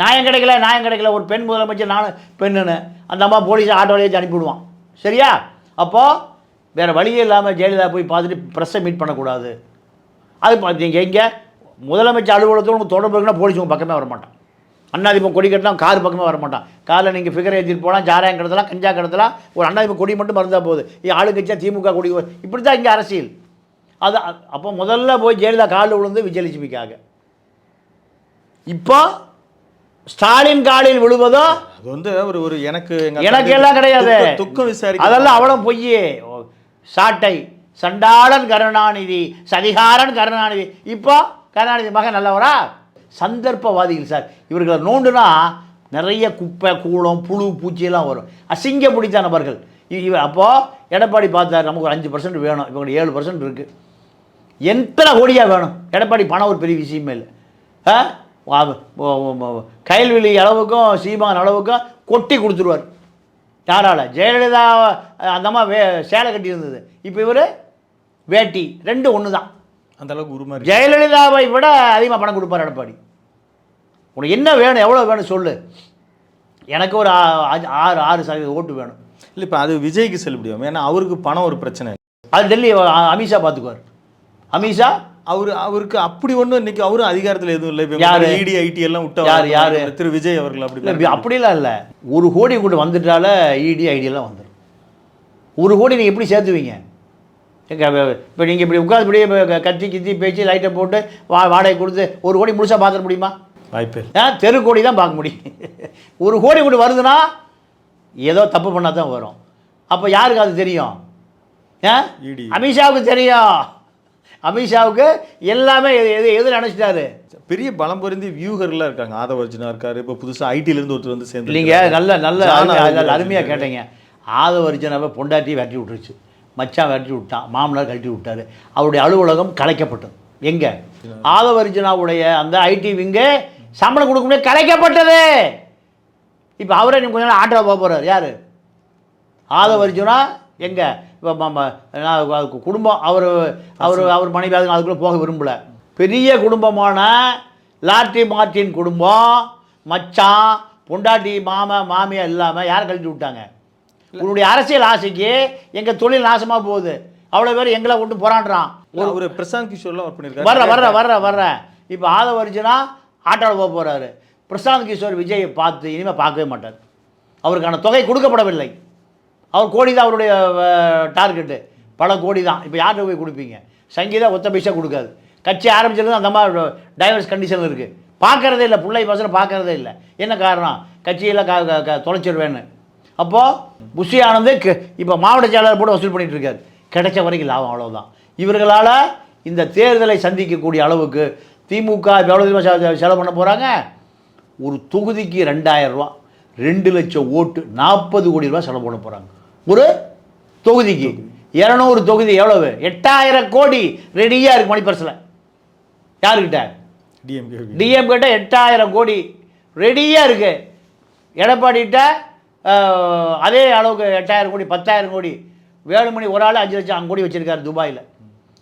நியாயம் கிடைக்கல. ஒரு பெண் முதலமைச்சர் நானும் பெண்ணுன்னு அந்த அம்மா போலீஸ் ஆட்டோலேயே அனுப்பிவிடுவான். சரியா? அப்போது வேறு வழியே இல்லாமல் ஜெயலலிதா போய் பார்த்துட்டு ப்ரெஸ்ஸை மீட் பண்ணக்கூடாது. அது பார்த்தீங்க எங்கே முதலமைச்சர் அலுவலகத்தோடு உங்களுக்கு தொடர்பு இருக்குன்னா போலீஸ் உங்கள் பக்கமே வரமாட்டான். அதிமுக கொடி கட்டலாம் கார் பக்கமே வரமாட்டான். காரில் நீங்கள் ஃபிகர் ஏற்றிட்டு போகலாம், சாராயம் கிடத்தலாம், கஞ்சா கிடத்தலாம், ஒரு அதிமுக கொடி மட்டும் மறந்தால் போகுது. ஆளுங்கட்சியாக திமுக கொடி இப்படி தான் இங்கே அரசியல். அது அப்போ முதல்ல போய் ஜெயலலிதா காலில் விழுந்து விஜயலட்சுமிக்காக. இப்போ ஸ்டாலின் காலில் விழுவதோ அது வந்து ஒரு எனக்கு எல்லாம் கிடையாது. துக்கம் விசாரி அதெல்லாம் அவ்வளோ பொய்யே. சாட்டை சண்டாளன் கருணாநிதி, சதிகாரன் கருணாநிதி. இப்போ கருணாநிதி மகன் நல்லவரா? சந்தர்ப்பவாதிகள் சார். இவர்களை நோண்டுனா நிறைய குப்பை கூளம் புழு பூச்சியெல்லாம் வரும். அசிங்க பிடித்த நபர்கள். அப்போது எடப்பாடி பார்த்தார் நமக்கு ஒரு 5% வேணும், இவங்க 7% இருக்குது. எத்தனை கோடியாக வேணும்? எடப்பாடி பணம் ஒரு பெரிய விஷயமே இல்லை. கைல்வெளி அளவுக்கும் சீமான் அளவுக்கும் கொட்டி கொடுத்துருவார். யாரால்? ஜெயலலிதா அந்த அம்மா சேலை கட்டி இருந்தது. இப்போ இவர் வேட்டி, 2 ஒன்று தான். அந்த அளவுக்கு உருமாறி ஜெயலலிதாவை விட அதிகமாக பணம் கொடுப்பார் எடப்பாடி. உனக்கு என்ன வேணும், எவ்வளோ வேணும் சொல்லு, எனக்கு ஒரு 6% ஓட்டு வேணும். இல்லை இப்போ அது விஜய்க்கு செல்லுபடியும். ஏன்னா அவருக்கு பணம் ஒரு பிரச்சனை. அது டெல்லி அமித்ஷா பார்த்துக்குவார். அமித்ஷா அவருக்கு அப்படி ஒன்றும் இன்னைக்கு அவரும் அதிகாரத்தில் எதுவும் இல்லை. யார்? இடி ஐடி எல்லாம் விட்டா யார்? திரு விஜய் அவர்கள். அப்படிலாம் இல்லை. 1 கோடி கூட வந்துட்டால இடி ஐடியெல்லாம் வந்துடும். 1 கோடி நீங்கள் எப்படி சேர்த்துவீங்க? இப்போ நீங்கள் இப்படி உட்காந்து இப்படியே கத்தி பேச்சு லைட்டை போட்டு வாடகை கொடுத்து 1 கோடி முழுசாக பார்த்துட முடியுமா? வாய்ப்பு. தெரு கோடி தான் பார்க்க முடியும். 1 கோடி கூட வருதுன்னா ஏதோ தப்பு பண்ணால் தான் வரும். அப்போ யாருக்கு அது தெரியும்? அமித்ஷாவுக்கு தெரியும். அமித்ஷாவுக்கு எல்லாமே எது நினச்சிட்டாரு. பெரிய பலம் பொருந்தி வியூகர்லாம் இருக்காங்க. ஆதவர்ஜுனா இருக்காரு. இப்போ புதுசாக ஐடியிலேருந்து ஒருத்தர் வந்து சேர்ந்து. நீங்கள் நல்ல அருமையாக கேட்டீங்க. ஆதவர்ஜுனாவை பொண்டாட்டி வெட்டி விட்டுருச்சு, மச்சான் வெட்டி விட்டான், மாமனார் கழட்டி விட்டார். அவருடைய அலுவலகம் கலைக்கப்பட்டது. எங்கே? ஆதவர்ஜுனாவுடைய அந்த ஐடி விங்கு சம்பளம் கொடுக்க முடியாது, கலைக்கப்பட்டது. இப்போ அவரே நீங்கள் கொஞ்ச நாள் ஆட்டோ போக போகிறார். யார்? ஆதவர்ஜுனா. எங்கே? இப்போ குடும்பம் அவர் மனைவி அதுக்குள்ளே போக விரும்பலை. பெரிய குடும்பமான லாட்டி மார்ட்டின் குடும்பம் மச்சான் பொண்டாட்டி மாமியா இல்லாமல் யார் கழிச்சு விட்டாங்க? உன்னுடைய அரசியல் ஆசைக்கு எங்கள் தொழில் நாசமாக போகுது, அவ்வளோ பேர் எங்களை விட்டு போராடுறான். ஒரு பிரசாந்த் கிஷோர்லாம் ஒர்க் பண்ணியிருக்காரு. வர்றேன் இப்போ ஆதவ அர்ஜுனா ஆட்டோவில் போக போகிறாரு. பிரசாந்த் கிஷோர் விஜயை பார்த்து இனிமேல் பார்க்கவே மாட்டார். அவருக்கான தொகை கொடுக்கப்படவில்லை. அவர் கோடி தான் அவருடைய டார்கெட்டு, பல கோடி தான். இப்போ யார்கிட்ட போய் கொடுப்பீங்க? சங்கீதா ஒத்த பைசா கொடுக்காது. கட்சி ஆரம்பிச்சிருந்து அந்த மாதிரி டைவர்ஸ் கண்டிஷன் இருக்குது. பார்க்குறதே இல்லை, பிள்ளை பசங்க பார்க்குறதே இல்லை. என்ன காரணம்? கட்சியில் தொலைச்சிடுவேன்னு. அப்போது புஷி ஆனந்து இப்போ மாவட்ட செயலாளர் போட்டு வசூல் பண்ணிகிட்டு இருக்காரு. கிடைச்ச வரைக்கும் லாபம், அவ்வளோதான். இவர்களால் இந்த தேர்தலை சந்திக்கக்கூடிய அளவுக்கு திமுக எவ்வளோ செலவு பண்ண போகிறாங்க? ஒரு தொகுதிக்கு 2000 ரூபா, 2 லட்சம் ஓட்டு, 40 கோடி ரூபா செலவு பண்ண போகிறாங்க ஒரு தொகுதிக்கு. 200 தொகுதி எவ்வளவு? 8000 கோடி ரெடியாக இருக்குது மணிப்பர்ஸில். யாருக்கிட்ட? டிஎம்கிட்ட 8000 கோடி ரெடியாக இருக்குது. எடப்பாடிகிட்ட அதே அளவுக்கு 8000 கோடி, 10000 கோடி. வேலுமணி ஒரு ஆள் 5 லட்சம் கோடி வச்சுருக்காரு துபாயில்.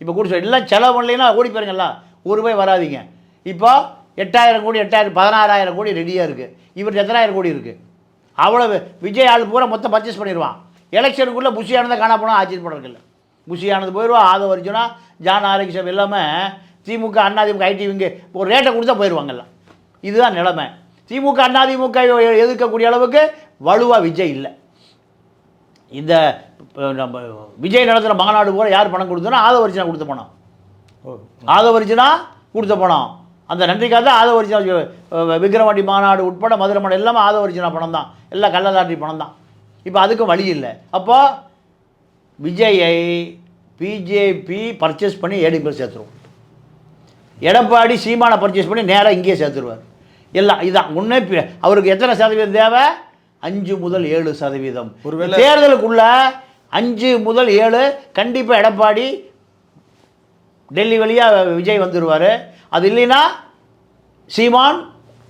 இப்போ கூட சொல்லி எல்லாம் செலவு பண்ணலைன்னா ஓடி போயிருங்கல்ல, ஒரு ரூபாய் வராதிங்க. இப்போ 8000 கோடி 16000 கோடி ரெடியாக இருக்குது. இவர் எத்தனாயிரம் கோடி இருக்குது? அவ்வளவு விஜய் ஆள் பூரா மொத்தம் பர்ச்சேஸ் பண்ணிடுவான். எலெக்ஷனுக்குள்ளே புஷியானதை காணா போனால் ஆச்சரியப்படுறதில்ல. புஷியானது போயிடுவான், ஆதவ அர்ஜுனா, ஜான் ஆரோக்கியம் எல்லாமே திமுக அதிமுக ஐடிவிங்க ஒரு ரேட்டை கொடுத்தா போயிடுவாங்கல்ல. இதுதான் நிலைமை. திமுக அதிமுக எதிர்க்கக்கூடிய அளவுக்கு வலுவாக விஜய் இல்லை. இந்த நம்ம விஜய் நடத்துகிற மாநாடு போல யார் பணம் கொடுத்தோன்னா ஆதவ அர்ஜுனா கொடுத்த பணம். ஆதவ அர்ஜுனா கொடுத்த பணம். அந்த நன்றிக்காக தான் ஆதவ அர்ஜுனா விக்கிரவாண்டி மாநாடு உட்பட மதுரை மாநாடு எல்லாமே ஆதவ அர்ஜுனா பணம் தான், எல்லாம் கள்ளலாட்டி பணம் தான். இப்போ அதுக்கும் வழி இல்லை. அப்போ விஜயை பிஜேபி பர்ச்சேஸ் பண்ணி ஏடிஎம்கே சேர்த்துருவோம். எடப்பாடி சீமானை பர்ச்சேஸ் பண்ணி நேராக இங்கேயே சேர்த்துருவார். எல்லாம் இதுதான் ஒன்று. அவருக்கு எத்தனை சதவீதம் தேவை? 5 முதல் 7%. ஒருவேளை தேர்தலுக்குள்ள 5 முதல் 7 கண்டிப்பாக எடப்பாடி டெல்லி வழியாக விஜய் வந்துடுவார். அது இல்லைன்னா சீமான்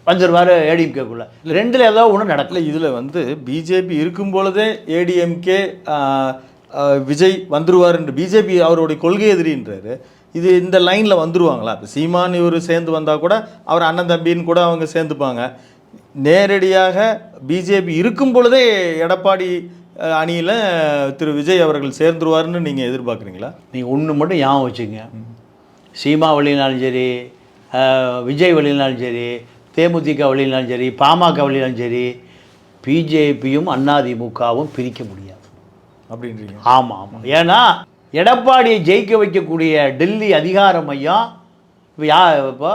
வந்துடுவார் ஏடிஎம்கேக்குள்ளே. ரெண்டில் ஏதோ ஒன்றும் நடக்கல. இதில் வந்து பிஜேபி இருக்கும் பொழுதே ஏடிஎம்கே விஜய் வந்துருவார் என்று பிஜேபி அவருடைய கொள்கை எதிரின்றாரு. இது இந்த லைனில் வந்துருவாங்களா? இப்போ சீமான் இவர் சேர்ந்து வந்தால் கூட அவர் அண்ணன் தம்பின்னு கூட அவங்க சேர்ந்துப்பாங்க. நேரடியாக பிஜேபி இருக்கும் பொழுதே எடப்பாடி அணியில் திரு விஜய் அவர்கள் சேர்ந்துருவார்னு நீங்கள் எதிர்பார்க்குறீங்களா? நீங்கள் ஒன்று மட்டும் ஞாபகம் வச்சுங்க. சீமா வழியினாலும் சரி, விஜய் வழியினாலும் சரி, தேமுதிக வழியினாலும் சரி, பாமக வழியினாலும் சரி, பிஜேபியும் அதிமுகவும் பிரிக்க முடியாது அப்படின்றீங்க? ஆமாம் ஆமாம். ஏன்னா எடப்பாடியை ஜெயிக்க வைக்கக்கூடிய டெல்லி அதிகார மையம் இப்போ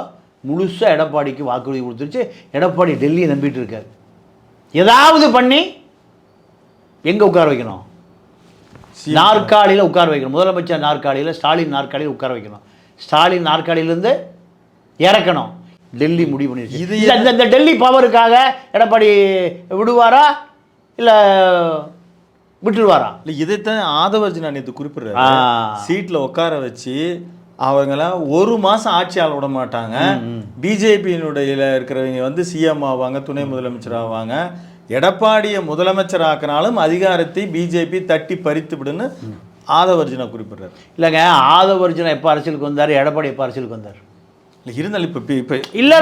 முழுசாக எடப்பாடிக்கு வாக்குறுதி கொடுத்துருச்சு. எடப்பாடி டெல்லியை நம்பிட்டு இருக்காரு. ஏதாவது பண்ணி எங்கே உட்கார வைக்கணும்? நாற்காலியில் உட்கார வைக்கணும். முதலமைச்சர் நாற்காலியில், ஸ்டாலின் நாற்காலியில் உட்கார வைக்கணும். ஸ்டாலின் நாற்காலியிலேருந்து இறக்கணும். டெல்லி முடிவு பண்ணிடுச்சு. இது இந்த டெல்லி பவருக்காக எடப்பாடி விடுவாரா இல்லை விட்டுருவாரா? இல்லை, இதைத்தான் ஆதவ அர்ஜுனா நேற்று குறிப்பிடுறாரு. சீட்டில் உட்கார வச்சு அவங்களாம் 1 மாதம் ஆட்சியாளர் விட மாட்டாங்க. பிஜேபியினுடைய இருக்கிறவங்க வந்து சிஎம் ஆவாங்க, துணை முதலமைச்சர் ஆவாங்க. எடப்பாடியை முதலமைச்சர் ஆக்கினாலும் அதிகாரத்தை பிஜேபி தட்டி பறித்து விடுன்னு ஆதவ அர்ஜுனா குறிப்பிடுறாரு. இல்லைங்க, ஆதவ அர்ஜுனா எப்போ அரசியலுக்கு வந்தார்? எடப்பாடி எப்போ அரசியலுக்கு வந்தார்? இல்லை, இருந்தாலும் இப்போ இல்லை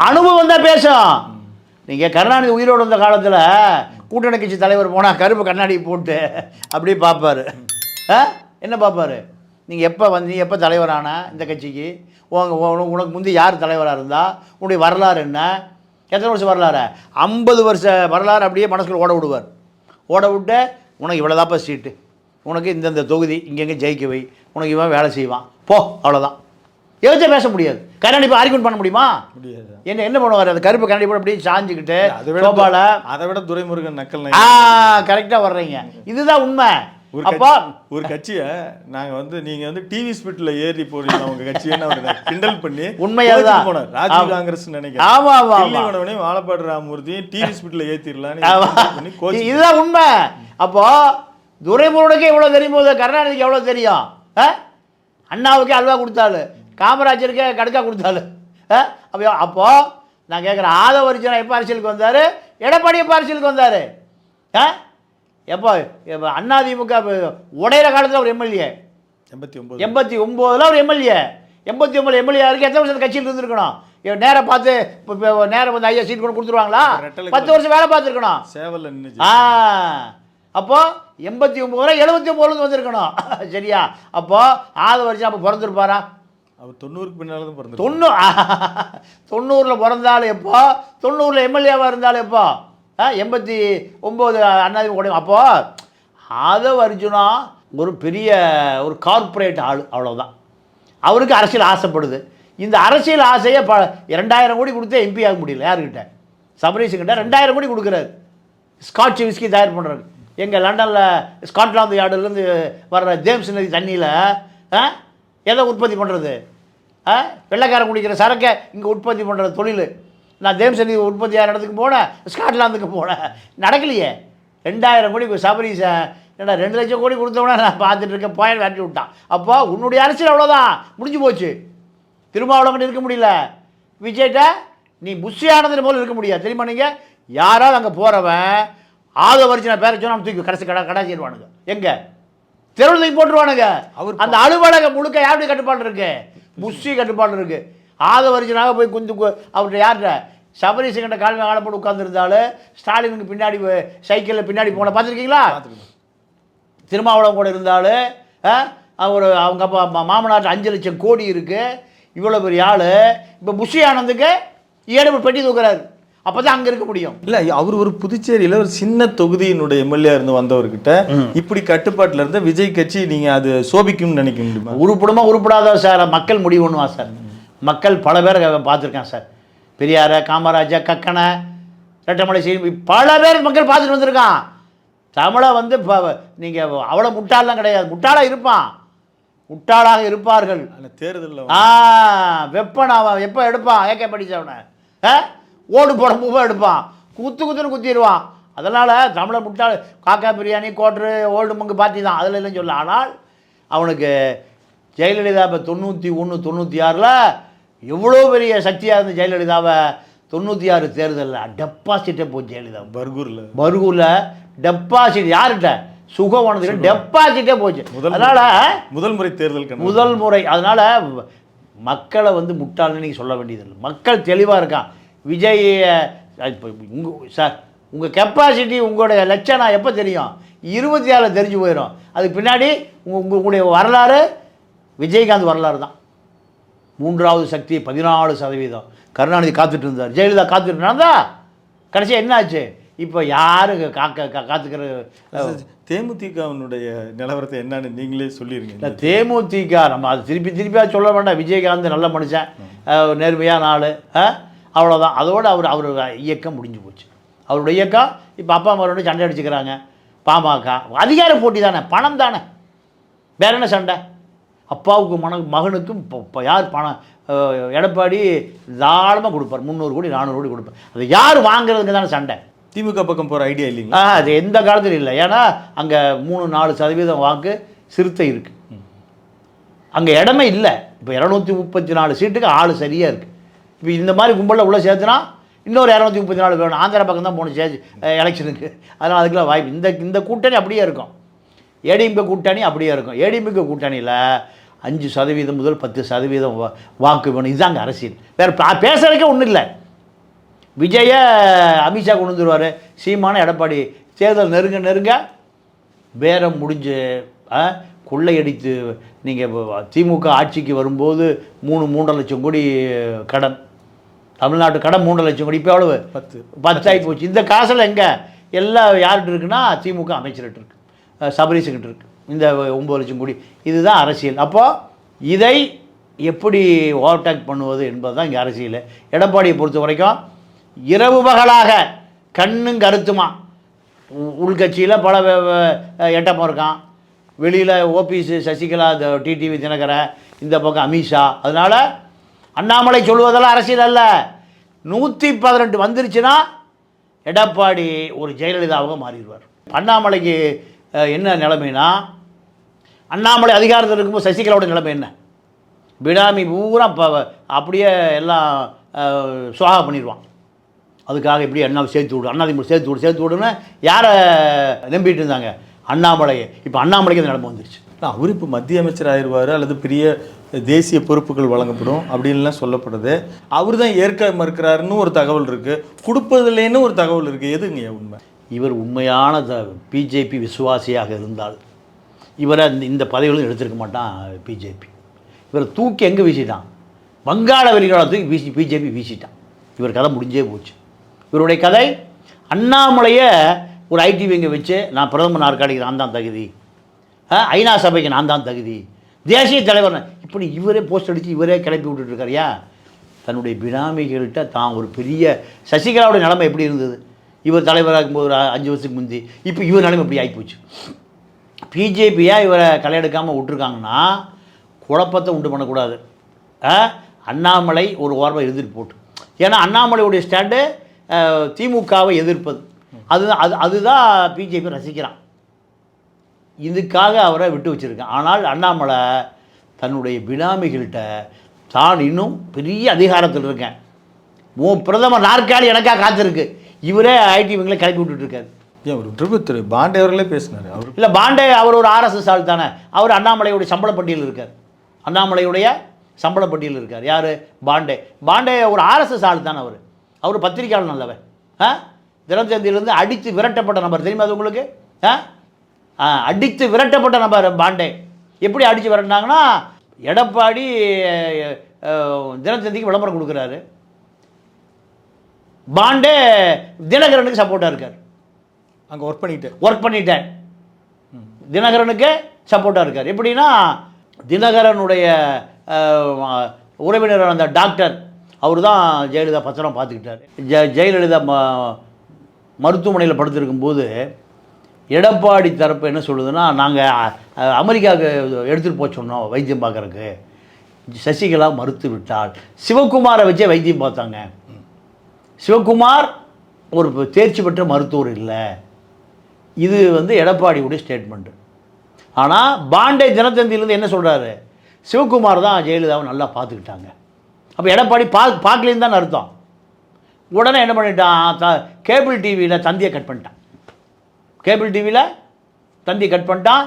அனுபவம் தான் பேசும். நீங்கள் கருணாநிதி உயிரோடு வந்த காலத்தில் கூட்டணி கட்சி தலைவர் போனால் கருப்பு கண்ணாடி போட்டு அப்படியே பார்ப்பார். என்ன பார்ப்பார்? நீங்கள் எப்போ வந்து எப்போ தலைவரான இந்த கட்சிக்கு, உனக்கு முந்தி யார் தலைவராக இருந்தால், உன்னுடைய வரலாறு என்ன, எத்தனை வருஷம் வரலாறு? 50 வருஷ வரலாறு அப்படியே மனசுக்குள்ள ஓட விடுவார். ஓட விட்டு உனக்கு இவ்வளோதாப்பா சீட்டு, உனக்கு இந்தந்த தொகுதி இங்கெங்கே ஜெயிக்க வை, உனக்கு இவன் வேலை செய்வான் போ, அவ்வளோதான். எவச்சா பேச முடியாது. கண்ணாடி இப்போ ஆர்கியூமெண்ட் பண்ண முடியுமா? முடியாது. என்ன பண்ணுவார்? அந்த கருப்பு கண்ணாடி போட அப்படியே சாஞ்சிக்கிட்டு அதை விட துரைமுருகன் நக்கல். கரெக்டாக வர்றீங்க. இதுதான் உண்மை. அப்போ ஒரு கட்சியை நாங்கள் வந்து நீங்கள் வந்து டிவி ஸ்பிரிட்ல ஏறி போறீங்க அவங்க கட்சியை கிண்டல் பண்ணி உண்மையாதான் போனார் ராஜீவ் காங்கிரஸ் நினைக்கிறேன். ஆமா ஆமா, வாழப்பாடு ராமூர்த்தியும் டிவி ஸ்பிரிட்ல ஏற்றிடலான்னு. இதுதான் உண்மை. அப்போ துரைமுருகனுக்கு எவ்வளோ தெரியும் போது கருணாநிதிக்கு எவ்வளோ தெரியும்? அண்ணாவுக்கு அல்வா கொடுத்தாரு, காமராஜருக்கு கடுக்கா கொடுத்தாரு. அப்போ நான் கேட்குறேன், ஆதவ அர்ஜுனா எப்போ அரசியலுக்கு வந்தார்? எடப்பாடி எப்போ அரசியலுக்கு வந்தார்? எப்போ அதிமுக உடையிற காலத்தில் ஒரு எம்எல்ஏ, 89 ஒரு எம்எல்ஏ. 89 எம்எல்ஏ இருக்கு, எத்தனை வருஷம் கட்சியில் இருந்திருக்கணும்? நேராக பார்த்து இப்போ நேரம் வந்து ஐயா சீட் கொண்டு கொடுத்துருவாங்களா? 10 வருஷம் வேலை பார்த்துருக்கணும். சேவலில் நின்று. அப்போ 89 79 வந்திருக்கணும். சரியா? அப்போ வருஷம் அப்போ பிறந்திருப்பாரா? அவர் 90க்கு பின்னால் தான் பிறந்தார். 90 பிறந்தாலும் எப்போ? 90 எம்எல்ஏவாக இருந்தாலும் எப்போ? 89 அண்ணாதிமுக கூட. அப்போது அர்ஜுனா ஒரு பெரிய ஒரு கார்ப்பரேட் ஆள், அவ்வளோதான். அவருக்கு அரசியல் ஆசைப்படுது. இந்த அரசியல் ஆசையை 2000 கோடி கொடுத்து எம்பி ஆக முடியல. யாருக்கிட்ட? சபரீஷுக்கிட்ட 2000 கோடி கொடுக்குறாரு ஸ்காட்ச் விஸ்கி தயார் பண்ணுறாரு. எங்கள் லண்டனில் ஸ்காட்லாந்து யார்டுலேருந்து வர்ற ஜேம்ஸ் நதி தண்ணியில் எதை உற்பத்தி பண்ணுறது? வெள்ளைக்காரன் குடிக்கிற சரக்கை இங்கே உற்பத்தி பண்ணுறது தொழில். நான் ஜேம்ஸ் நதி உற்பத்தியாகிற இடத்துக்கு போனேன், ஸ்காட்லாந்துக்கு போனேன், நடக்கலையே. 2000 கோடி சபரீஷை ஏன்னா 2 லட்சம் கோடி கொடுத்தவொடனே நான் பார்த்துட்டு இருக்கேன், பாயிண்ட் வாட்டி விட்டான். அப்போ உன்னுடைய அரசியல் அவ்வளோதான், முடிஞ்சு போச்சு. திருமாவளவன் இருக்க முடியல. விஜய்கிட்ட நீ புஷியானது போல் இருக்க முடியாது. தெரியுமா? நீங்கள் யாராவது அங்கே போகிறவன் ஆதவரிச்சு நான் பேர சொன்னால் தூக்கி கடைசி கடாச்சிடுவானுங்க. எங்கே தெருவில் தூக்கி போட்டுருவானுங்க. அந்த அலுவலகம் முழுக்க யாருடைய கட்டுப்பாடு இருக்கு? புஷி கட்டுப்பாடு இருக்கு. ஆதவரிச்சனாக போய் அவர்கிட்ட யார்கிட்ட? சபரீஷன் கிட்ட கால் ஆளை போட்டு உட்காந்துருந்தாலும் ஸ்டாலினுக்கு பின்னாடி சைக்கிளில் பின்னாடி போன பார்த்துருக்கீங்களா? திருமாவளவன் கூட இருந்தாலும் அவங்க அப்பா மாமனாட்டு 5 லட்சம் கோடி இருக்குது. இவ்வளோ பெரிய ஆள். இப்போ புஷி ஆனந்துக்கு 7 பெட்டி தூக்குறாரு. அப்போ தான் அங்கே இருக்க முடியும். இல்லை, அவர் ஒரு புதுச்சேரியில் ஒரு சின்ன தொகுதியினுடைய எம்எல்ஏ இருந்து வந்தவர்கிட்ட இப்படி கட்டுப்பாட்டில் இருந்த விஜய் கட்சி நீங்கள் அது சோபிக்கும்னு நினைக்க முடியுமா? உருப்படுமா உருப்படாதா சார்? மக்கள் முடிவு பண்ணுவா சார். மக்கள் பல பேரை பார்த்துருக்கேன் சார். பெரியார, காமராஜா, கக்கனை, ரெட்டமலை சீனி, பல பேர் மக்கள் பார்த்துட்டு வந்திருக்கான். தமிழை வந்து நீங்கள் அவ்வளோ முட்டாளெலாம் கிடையாது. முட்டாளாக இருப்பான், முட்டாளாக இருப்பார்கள். தேர்தலில் வெப்பன் அவன் எப்போ எடுப்பான்? ஏகே படித்தவனை ஓடு போட மூவா எடுப்பான், குத்துன்னு குத்திடுவான். அதனால் தமிழை முட்டாள். காக்கா பிரியாணி, கோட்ரு, ஓல்டு மங்கு பார்ட்டி தான், அதில் இல்லைன்னு சொல்ல. ஆனால் அவனுக்கு ஜெயலலிதா இப்போ 91, 96 எவ்வளோ பெரிய சக்தியாக இருந்த ஜெயலலிதாவை 96 தேர்தலில் டெபாசிட்டே போச்சு. ஜெயலலிதா பர்கூரில் டெபாசிட் யார்கிட்ட? சுகவனத்துக்கு டெபாசிட்டே போச்சு. அதனால் முதல் முறை தேர்தல், முதல் முறை. அதனால் மக்களை வந்து முட்டாள்னு நீங்கள் சொல்ல வேண்டியதில்லை. மக்கள் தெளிவாக இருக்கான். விஜய் இப்போ சார் உங்கள் கெப்பாசிட்டி, உங்களுடைய லட்சணம் எப்போ தெரியும்? 27 தெரிஞ்சு போயிடும். அதுக்கு பின்னாடி உங்களுடைய வரலாறு விஜயகாந்த் வரலாறு தான். 3வது சக்தி 14%. கருணாநிதி காத்துட்டு இருந்தார், ஜெயலலிதா காத்துட்டு இருந்தா. கடைசியாக என்ன ஆச்சு? இப்போ யாரு காத்துக்கிற? தேமுதிகவினுடைய நிலவரத்தை என்னன்னு நீங்களே சொல்லிடுங்க. இல்லை, தேமுதிக நம்ம அது திருப்பியாக சொல்ல வேண்டாம். விஜயகாந்த் நல்ல மனுஷன், நேர்மையான ஆள், அவ்வளோதான். அதோடு அவர் இயக்கம் முடிஞ்சு போச்சு. அவருடைய இயக்கம் இப்போ அப்பா அம்மா சண்டை அடிச்சுக்கிறாங்க. பாமக அதிகார போட்டி தானே, பணம் தானே, வேற என்ன சண்டை? அப்பாவுக்கு மகனுக்கும் இப்போ யார் பணம்? எடப்பாடி தாராளமாக கொடுப்பார். 300 கோடி 400 கோடி கொடுப்பார். அது யார் வாங்குறதுக்கு தானே சண்டை. திமுக பக்கம் போகிற ஐடியா இல்லைங்களா? அது எந்த காலத்துலையும் இல்லை. ஏன்னா அங்கே 3-4% வாக்கு சிறுத்தை இருக்குது. அங்கே இடமே இல்லை. இப்போ 234 சீட்டுக்கு ஆள் சரியாக இருக்குது. இப்போ இந்த மாதிரி கும்பலில் உள்ளே சேர்த்துனா இன்னொரு 234 வேணும். ஆந்திரா பக்கம் தான் போகணும் எலெக்ஷனுக்கு. அதனால் அதுக்கெல்லாம் வாய்ப்பு. இந்த கூட்டணி அப்படியே இருக்கும். ஏடிஎம்கே கூட்டணி அப்படியே இருக்கும். ஏடிஎம்கே கூட்டணியில் 5% முதல் 10% வாக்கு வேணும். இதுதாங்க அரசியல். வேறு பேசுறதுக்கே ஒன்றும் இல்லை. விஜய அமித்ஷா கொண்டு வந்துடுவார், சீமான எடப்பாடி. தேர்தல் நெருங்க பேரம் முடிஞ்சு கொள்ளையடித்து நீங்கள் திமுக ஆட்சிக்கு வரும்போது 3.5 லட்சம் கோடி கடன், தமிழ்நாட்டு கடன் 3 லட்சம் கோடி. இப்போ எவ்வளவு? 10 ஆகி போச்சு. இந்த காசில் எங்கே எல்லாம் யார்கிட்ட இருக்குன்னா திமுக அமைச்சர்கிட்ட இருக்குது, சபரீஷுக்கிட்ட இருக்குது. இந்த 9 லட்சம் கோடி. இதுதான் அரசியல். அப்போது இதை எப்படி ஓவர்டேக் பண்ணுவது என்பது தான் இங்கே அரசியல். எடப்பாடியை பொறுத்த வரைக்கும் இரவு பகலாக கண்ணும் கருத்துமா உள்கட்சியில் பல எட்டப்பம் இருக்கான், வெளியில் ஓபிஎஸ், சசிகலா, டிடிவி தினகரன், இந்த பக்கம் அமித்ஷா. அதனால் அண்ணாமலை சொல்வதெல்லாம் அரசியல் அல்ல. 118 வந்துருச்சுன்னா எடப்பாடி ஒரு ஜெயலலிதாவாக மாறிடுவார். அண்ணாமலைக்கு என்ன நிலைமைனா, அண்ணாமலை அதிகாரத்தில் இருக்கும்போது சசிகலாவோட நிலைமை என்ன? பிடாமி பூரா அப்படியே எல்லாம் சுவாகா பண்ணிடுவான். அதுக்காக இப்படி அண்ணாவை சேர்த்து விடு, அண்ணாதிமுக சேர்த்து விடுன்னு யாரை நம்பிட்டு இருந்தாங்க? அண்ணாமலையை. இப்போ அண்ணாமலைக்கு அந்த நிலைமை வந்துருச்சு. அவர் இப்போ மத்திய அமைச்சர் ஆயிடுவார் அல்லது பெரிய தேசிய பொறுப்புகள் வழங்கப்படும் அப்படின்லாம் சொல்லப்படுது. அவர் தான் ஏற்க மறுக்கிறாருன்னு ஒரு தகவல் இருக்குது, கொடுப்பதில்லைன்னு ஒரு தகவல் இருக்குது. எதுங்க உண்மை? இவர் உண்மையான பிஜேபி விசுவாசியாக இருந்தால் இவரை இந்த பதவிகளும் எடுத்திருக்க மாட்டான் பிஜேபி. இவரை தூக்கி எங்கே வீசிட்டான்? வங்காள விரிகுடா தூக்கி பிஜேபி வீசிட்டான். இவர் கதை முடிஞ்சே போச்சு. இவருடைய கதை அண்ணாமலையை ஒரு ஐடி விங்கை வச்சு நான் பிரதமர் நாற்காலிக்கு நான் தான் தகுதி, ஐநா சபைக்கு நான் தான் தகுதி, தேசிய தலைவர் இப்படி இவரே போஸ்ட் அடித்து இவரே கிளப்பி விட்டுட்டுருக்காரியா. தன்னுடைய பினாமிகள்கிட்ட தான் ஒரு பெரிய சசிகலாவுடைய நிலைமை எப்படி இருந்தது இவர் தலைவராகும்போது ஒரு 5 வருஷத்துக்கு முந்தி, இப்போ இவர் நிலைமை எப்படி ஆகிப்போச்சு. பிஜேபியாக இவரை கலையெடுக்காமல் விட்டுருக்காங்கன்னா குழப்பத்தை உண்டு பண்ணக்கூடாது. அண்ணாமலை ஒரு ஓரமாக எதிர்த்து போட்டு, ஏன்னா அண்ணாமலையுடைய ஸ்டாண்டு திமுகவை எதிர்ப்பது, அதுதான் பிஜேபி ரசிக்கிறான். இதுக்காக அவரை விட்டு வச்சுருக்கேன். ஆனால் அண்ணாமலை தன்னுடைய பினாமிகள்கிட்ட தான் இன்னும் பெரிய அதிகாரத்தில் இருக்கேன், உன் பிரதமர் நாற்காலி எனக்காக காத்திருக்கு, இவரே ஐடி விங்களை கிளப்பி விட்டுட்டுருக்காரு. ஏன் ஒரு திரு பாண்டே அவர்களே பேசினார். அவர் இல்லை, பாண்டே அவர் ஒரு RSS ஆள் தானே. அவர் அண்ணாமலையுடைய சம்பள பட்டியலில் இருக்கார். அண்ணாமலையுடைய சம்பள பட்டியலில் இருக்கார். யார்? பாண்டே ஒரு RSS ஆள் தானே. அவர் பத்திரிக்கையாளர் நல்லவன். தினத்தந்தியிலிருந்து அடித்து விரட்டப்பட்ட நபர், தெரியுமா அது உங்களுக்கு? அடித்து விரட்டப்பட்ட நபர் பாண்டே. எப்படி அடித்து விரட்டினாங்கன்னா, எடப்பாடி தினத்தந்திக்கு விளம்பரம் கொடுக்குறாரு, பாண்டே தினகரனுக்கு சப்போர்ட்டாக இருக்கார். அங்கே ஒர்க் பண்ணிட்டேன் தினகரனுக்கு சப்போர்ட்டாக இருக்கார். எப்படின்னா, தினகரனுடைய உறவினர் அந்த டாக்டர் அவர் தான் ஜெயலலிதா பத்திரம் பார்த்துக்கிட்டார். ஜெயலலிதா மருத்துவமனையில் படுத்திருக்கும்போது எடப்பாடி தரப்பு என்ன சொல்லுதுன்னா, நாங்கள் அமெரிக்காவுக்கு எடுத்துகிட்டு போக சொன்னோம் வைத்தியம் பார்க்குறக்கு, சசிகலா மறுத்து விட்டால். சிவகுமாரை வச்சே வைத்தியம் பார்த்தாங்க. சிவகுமார் ஒரு தேர்ச்சி பெற்ற மருத்துவர் இல்லை. இது எடப்பாடியுடைய ஸ்டேட்மெண்ட்டு. ஆனால் பாண்டே தினத்தந்தியிலேருந்து என்ன சொல்கிறாரு, சிவகுமார் தான் ஜெயலலிதாவை நல்லா பார்த்துக்கிட்டாங்க. அப்போ எடப்பாடி பார்க்கலேன்னு தான் அர்த்தம். உடனே என்ன பண்ணிட்டான், கேபிள் டிவியில் தந்தியை கட் பண்ணிட்டான். கேபிள் டிவியில் தந்தியை கட் பண்ணிட்டான்.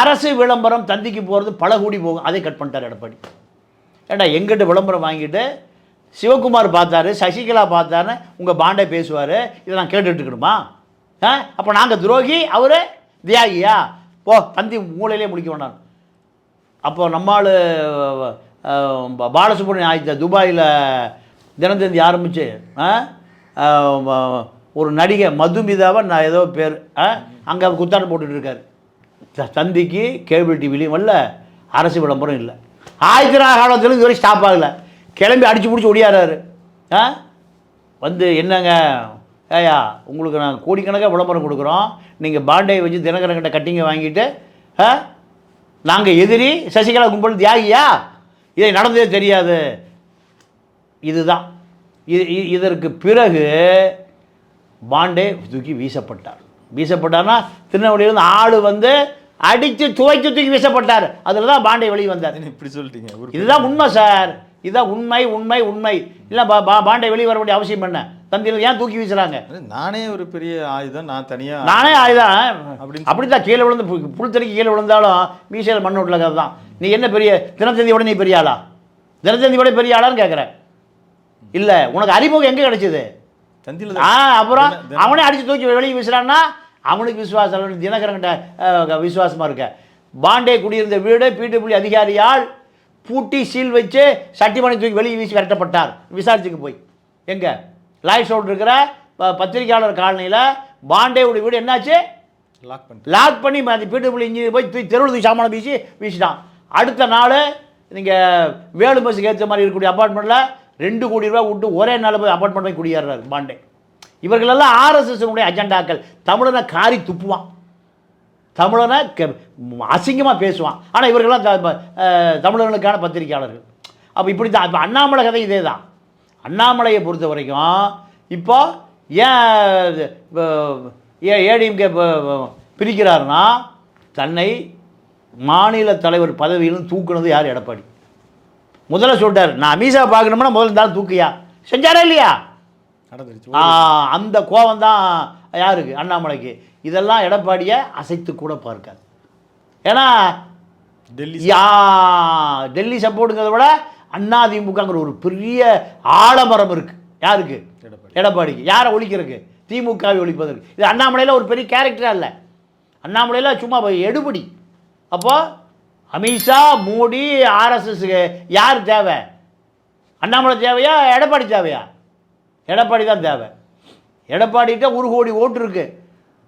அரசு விளம்பரம் தந்திக்கு போகிறது பல கோடி போகும், அதை கட் பண்ணிட்டார் எடப்பாடி. ஏண்டா எங்கிட்ட விளம்பரம் வாங்கிட்டு சிவகுமார் பார்த்தாரு, சசிகலா பார்த்தாருன்னு உங்கள் பாண்டே பேசுவார், இதை நான் கேட்டுட்டுருக்கணுமா? அப்போ நாங்கள் துரோகி, அவர் தியாகியா? போ, தந்தி மூலையிலே முடிக்க வேண்டாம். அப்போ நம்மால் பாலசுப்ரமணியம் ஆயிடுச்ச துபாயில் தினத்தந்தி ஆரம்பித்து ஒரு நடிகை மதுமிதாவை நான் ஏதோ பேர் அங்கே குத்தாட்டம் போட்டுட்ருக்காரு. தந்திக்கு கேபிள் டிவிலையும் வரல, அரசு விளம்பரம் இல்லை. காலத்திலும் இதுவரை ஸ்டாப் ஆகலை. கிளம்பி அடித்து பிடிச்சி ஒடியாராரு. என்னங்க ஏயா, உங்களுக்கு நாங்கள் கோடிக்கணக்காக விளம்பரம் கொடுக்குறோம், நீங்கள் பாண்டையை வச்சு தினகரன்கிட்ட கட்டிங்க வாங்கிட்டு நாங்கள் எதிரி, சசிகலா கும்பல் தியாகியா? இதை நடந்ததே தெரியாது. இதுதான் இதற்கு பிறகு பாண்டே தூக்கி வீசப்பட்டார்னா திருநெல்வேலியிலிருந்து ஆள் அடித்து துவைத்து தூக்கி வீசப்பட்டார். அதில் தான் பாண்டே வெளியே வந்தார். இப்படி சொல்லிட்டீங்க. இதுதான் உண்மை சார், இதுதான் உண்மை. இல்லை பாண்டே வெளியே வர வேண்டிய அவசியம் என்ன? தந்தியில் ஏன் தூக்கி வீசுறாங்க? நானே ஒரு பெரிய ஆயுதம், நானே ஆயுதம் அப்படித்தான். கீழே விழுந்து புழுத்தறிக்கு கீழே விழுந்தாலும் மீசையில் மண் விட்டல கதை தான். நீ என்ன பெரிய தினத்தந்தியோட நீ பெரிய ஆளா? தினத்தந்தியோட பெரிய ஆளான்னு கேட்குறேன். இல்லை, உனக்கு அறிமுகம் எங்கே கிடைச்சிது? தந்தியில். அப்புறம் அவனே அடித்து தூக்கி வெளியே வீசுறான்னா அவனுக்கு விசுவாசம், தினகரன்கிட்ட விசுவாசமாக இருக்க. பாண்டே குடியிருந்த வீடு பிடபிள்யூ அதிகாரியால் பூட்டி சீல் வச்சு சட்டிமணி தூக்கி வெளியே வீசி விரட்டப்பட்டார். விசாரிச்சுக்கு போய் எங்கே லாய்ட் ரோடு இருக்கிற பத்திரிகையாளர் காலனியில் பாண்டேவுடைய வீடு என்னாச்சு? லாக் பண்ணி பிடபிள்யூ இன்ஜினியர் போய் தெருவில் தூக்கி சாமான வீசிட்டான். அடுத்த நாள் நீங்கள் வேலு பஸ்ஸுக்கு ஏற்ற மாதிரி இருக்கக்கூடிய அப்பார்ட்மெண்ட்டில் 2 கோடி ரூபா விட்டு ஒரே நாள் போய் அப்பார்ட்மெண்ட் போய் குடியேறாரு பாண்டே. இவர்களெல்லாம் RSSனுடைய அஜெண்டாக்கள். தமிழனை காரி துப்புவான், தமிழனை அசிங்கமாக பேசுவான். ஆனால் இவர்கள்லாம் தமிழர்களுக்கான பத்திரிகையாளர்கள். அப்போ இப்படி தான். இப்போ அண்ணாமலை கதை இதே தான். அண்ணாமலையை பொறுத்த வரைக்கும் இப்போ ஏன் ஏடிஎம்கே பிரிக்கிறாருன்னா, தன்னை மாநில தலைவர் பதவியிலும் தூக்குனது யார்? எடப்பாடி. முதல்ல சொல்லிட்டார், நான் அமித்ஷா பார்க்கணும்னா முதல்ல இருந்தாலும் தூக்கியா? செஞ்சாரா இல்லையா? நடந்துருச்சு. அந்த கோபம் தான் யாருக்கு? அண்ணாமலைக்கு. இதெல்லாம் எடப்பாடியை அசைத்து கூட பார்க்காது. ஏன்னா டெல்லி சப்போர்ட்டுங்கிறத விட அதிமுகங்கிற ஒரு பெரிய ஆலமரம் இருக்கு. யாருக்கு? எடப்பாடிக்கு. யாரை ஒழிக்கிறதுக்கு? திமுகவை ஒழிப்பதற்கு. இது அண்ணாமலையில் ஒரு பெரிய கேரக்டராக இல்லை. அண்ணாமலையில் சும்மா எடுபடி. அப்போ அமித்ஷா, மோடி, ஆர்எஸ்எஸ்க்கு யார் தேவை? அண்ணாமலை தேவையா? எடப்பாடி தேவையா? எடப்பாடி தான் தேவை. எடப்பாடிகிட்ட 1 கோடி ஓட்டு இருக்குது,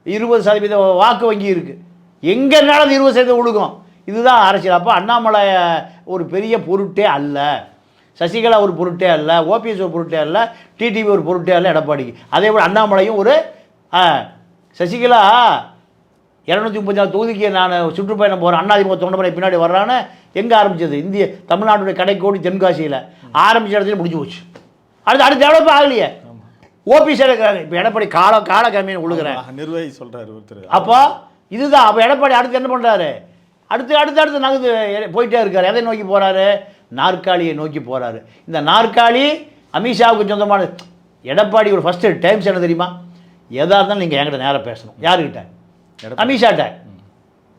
20% வாக்கு வங்கி இருக்குது. எங்கே இருந்தாலும் 20% ஒழுகும். இதுதான் அரசியல். அப்போ அண்ணாமலை ஒரு பெரிய பொருட்டே அல்ல, சசிகலா ஒரு பொருட்டே அல்ல, ஓபிஎஸ் ஒரு பொருட்டே அல்ல, டிடிவி ஒரு பொருட்டே அல்ல எடப்பாடிக்கு. அதே போல் அண்ணாமலையும் ஒரு சசிகலா 234 தொகுதிக்கு நான் சுற்றுப்பயணம் போகிறேன், அதிமுக தொண்டமலை பின்னாடி வர்றான்னு எங்கே ஆரம்பிச்சது? இந்திய தமிழ்நாட்டுடைய கடைக்கோடி தென்காசியில் ஆரம்பித்த இடத்துல முடிஞ்சு போச்சு. அடுத்து டெவலப் ஆகலையே. ஓபிஎஸ் இருக்கிறாங்க. இப்போ எடப்பாடி கால கம்மின்னு கொடுக்குறேன் நிர்வாகி சொல்கிறாரு ஒருத்தர். அப்போ இதுதான். அப்போ எடப்பாடி அடுத்து என்ன பண்ணுறாரு? அடுத்து நகர்ந்து போயிட்டே இருக்காரு. எதை நோக்கி போகிறாரு? நாற்காலியை நோக்கி போகிறாரு. இந்த நாற்காலி அமித்ஷாவுக்கு சொந்தமான. எடப்பாடி ஒரு ஃபஸ்ட்டு டைம்ஸ் என்ன தெரியுமா? எதாக இருந்தாலும் நீங்கள் என்கிட்ட நேராக பேசணும். யாருக்கிட்ட? அமித்ஷாட்ட.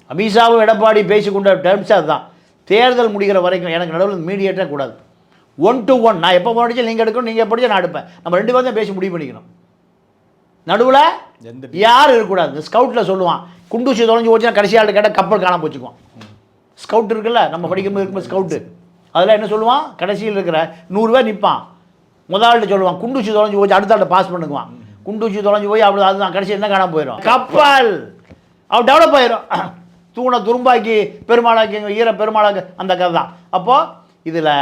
அமித்ஷாவும் எடப்பாடி பேசிக்கொண்ட டைம்ஸ் அதுதான். தேர்தல் முடிகிற வரைக்கும் எனக்கு நடுவில் மீடியேட்டே கூடாது. 1 to 1. நான் எப்போ படித்தா நீங்கள் எடுக்கணும், நீங்கள் படித்தா நான் எடுப்பேன். நம்ம 2 பேரும் தான் பேசி முடிவு பண்ணிக்கணும். நடுவில் யாரும் இருக்கக்கூடாது. இந்த ஸ்கவுட்டில் சொல்லுவான், குண்டூசி தொலைஞ்சு போச்சுன்னா கடைசி ஆள் கேட்டால் கப்பல் காணாமல் போச்சுக்குவான். ஸ்கவுட் இருக்குல்ல, நம்ம இருக்கும்போது ஸ்கவுட்டு, அதில் என்ன சொல்லுவான்? கடைசியில் இருக்கிற 100 பேர் நிற்பான். முதல்கிட்ட சொல்லுவான் குண்டூசி தொலைஞ்சு போச்சு, அடுத்த ஆள்கிட்ட பாஸ் பண்ணுக்குவான். குண்டூசி தொலைஞ்சு போய் அப்படி அதுதான் கடைசி என்ன காணாமல் போயிடும்? கப்பல் அவன் டெவலப் ஆயிரும். தூணை துரும்பாக்கி பெருமாளாக்கி பெருமாளாக்கு அந்த கதை தான். அப்போது இதில்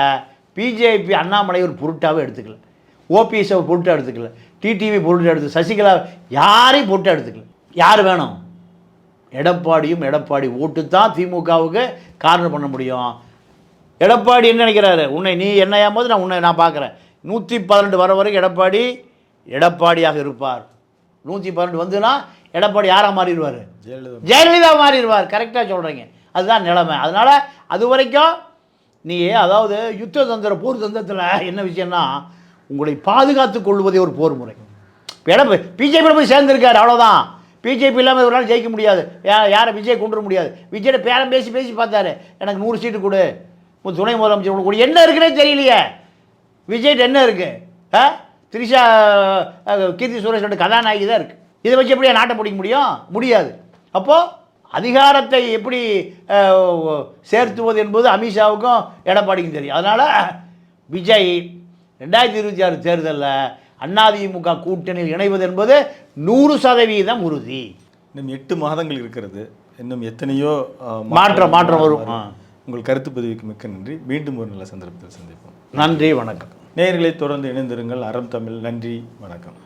பிஜேபி அண்ணாமலை ஒரு பொருட்டாகவே எடுத்துக்கல, ஓபிஎஸ் ஒரு பொருட்டாக எடுத்துக்கல, டிடிவி பொருட்டாக எடுத்து, சசிகலா யாரையும் பொருட்டாக எடுத்துக்கல. யார் வேணும்? எடப்பாடி ஓட்டு தான் திமுகவுக்கு காரணம் பண்ண முடியும். எடப்பாடி என்ன நினைக்கிறாரு? நீ என்ன ஏம்போது நான் பார்க்குறேன். 112 வர வரைக்கும் எடப்பாடியாக இருப்பார். 112 வந்துன்னா எடப்பாடி யாராக மாறிடுவார்? ஜெயலலிதா மாறிடுவார். கரெக்டாக சொல்கிறீங்க. அதுதான் நிலைமை. அதனால் அது வரைக்கும் நீ அதாவது யுத்த தந்திர போர் தந்திரத்தில் என்ன விஷயம்னா உங்களை பாதுகாத்து கொள்வதே ஒரு போர் முறை. இப்போ பிஜேபியில் போய் சேர்ந்துருக்காரு, அவ்வளோதான். பிஜேபி இல்லாமல் ஒரு நாள் ஜெயிக்க முடியாது. யாரை விஜய் கொண்டு வர முடியாது. விஜயோட பேரம் பேசி பார்த்தாரு, எனக்கு 100 சீட்டு கொடு, துணை முதலமைச்சர் கொடு. என்ன இருக்குன்னே தெரியலையே விஜய்ட்டு. என்ன இருக்குது? திரிஷா கீர்த்தி சுரேஷோட கதாநாயகி தான் இருக்குது. இதை வச்சு எப்படியா நாட்டை பிடிக்க முடியாது. அப்போது அதிகாரத்தை எப்படி சேர்த்துவது என்பது அமித்ஷாவுக்கும் எடப்பாடிக்கும் தெரியும். அதனால் விஜய் 2026 தேர்தலில் அதிமுக கூட்டணியில் இணைவது என்பது 100% உறுதி. இன்னும் 8 மாதங்கள் இருக்கிறது. இன்னும் எத்தனையோ மாற்றம் வரும். உங்கள் கருத்து பதிவுக்கு மிக்க நன்றி. மீண்டும் ஒரு நல்ல சந்தர்ப்பத்தில் சந்திப்போம். நன்றி, வணக்கம். நேயர்களை தொடர்ந்து இணைந்திருங்கள். அறம் தமிழ். நன்றி, வணக்கம்.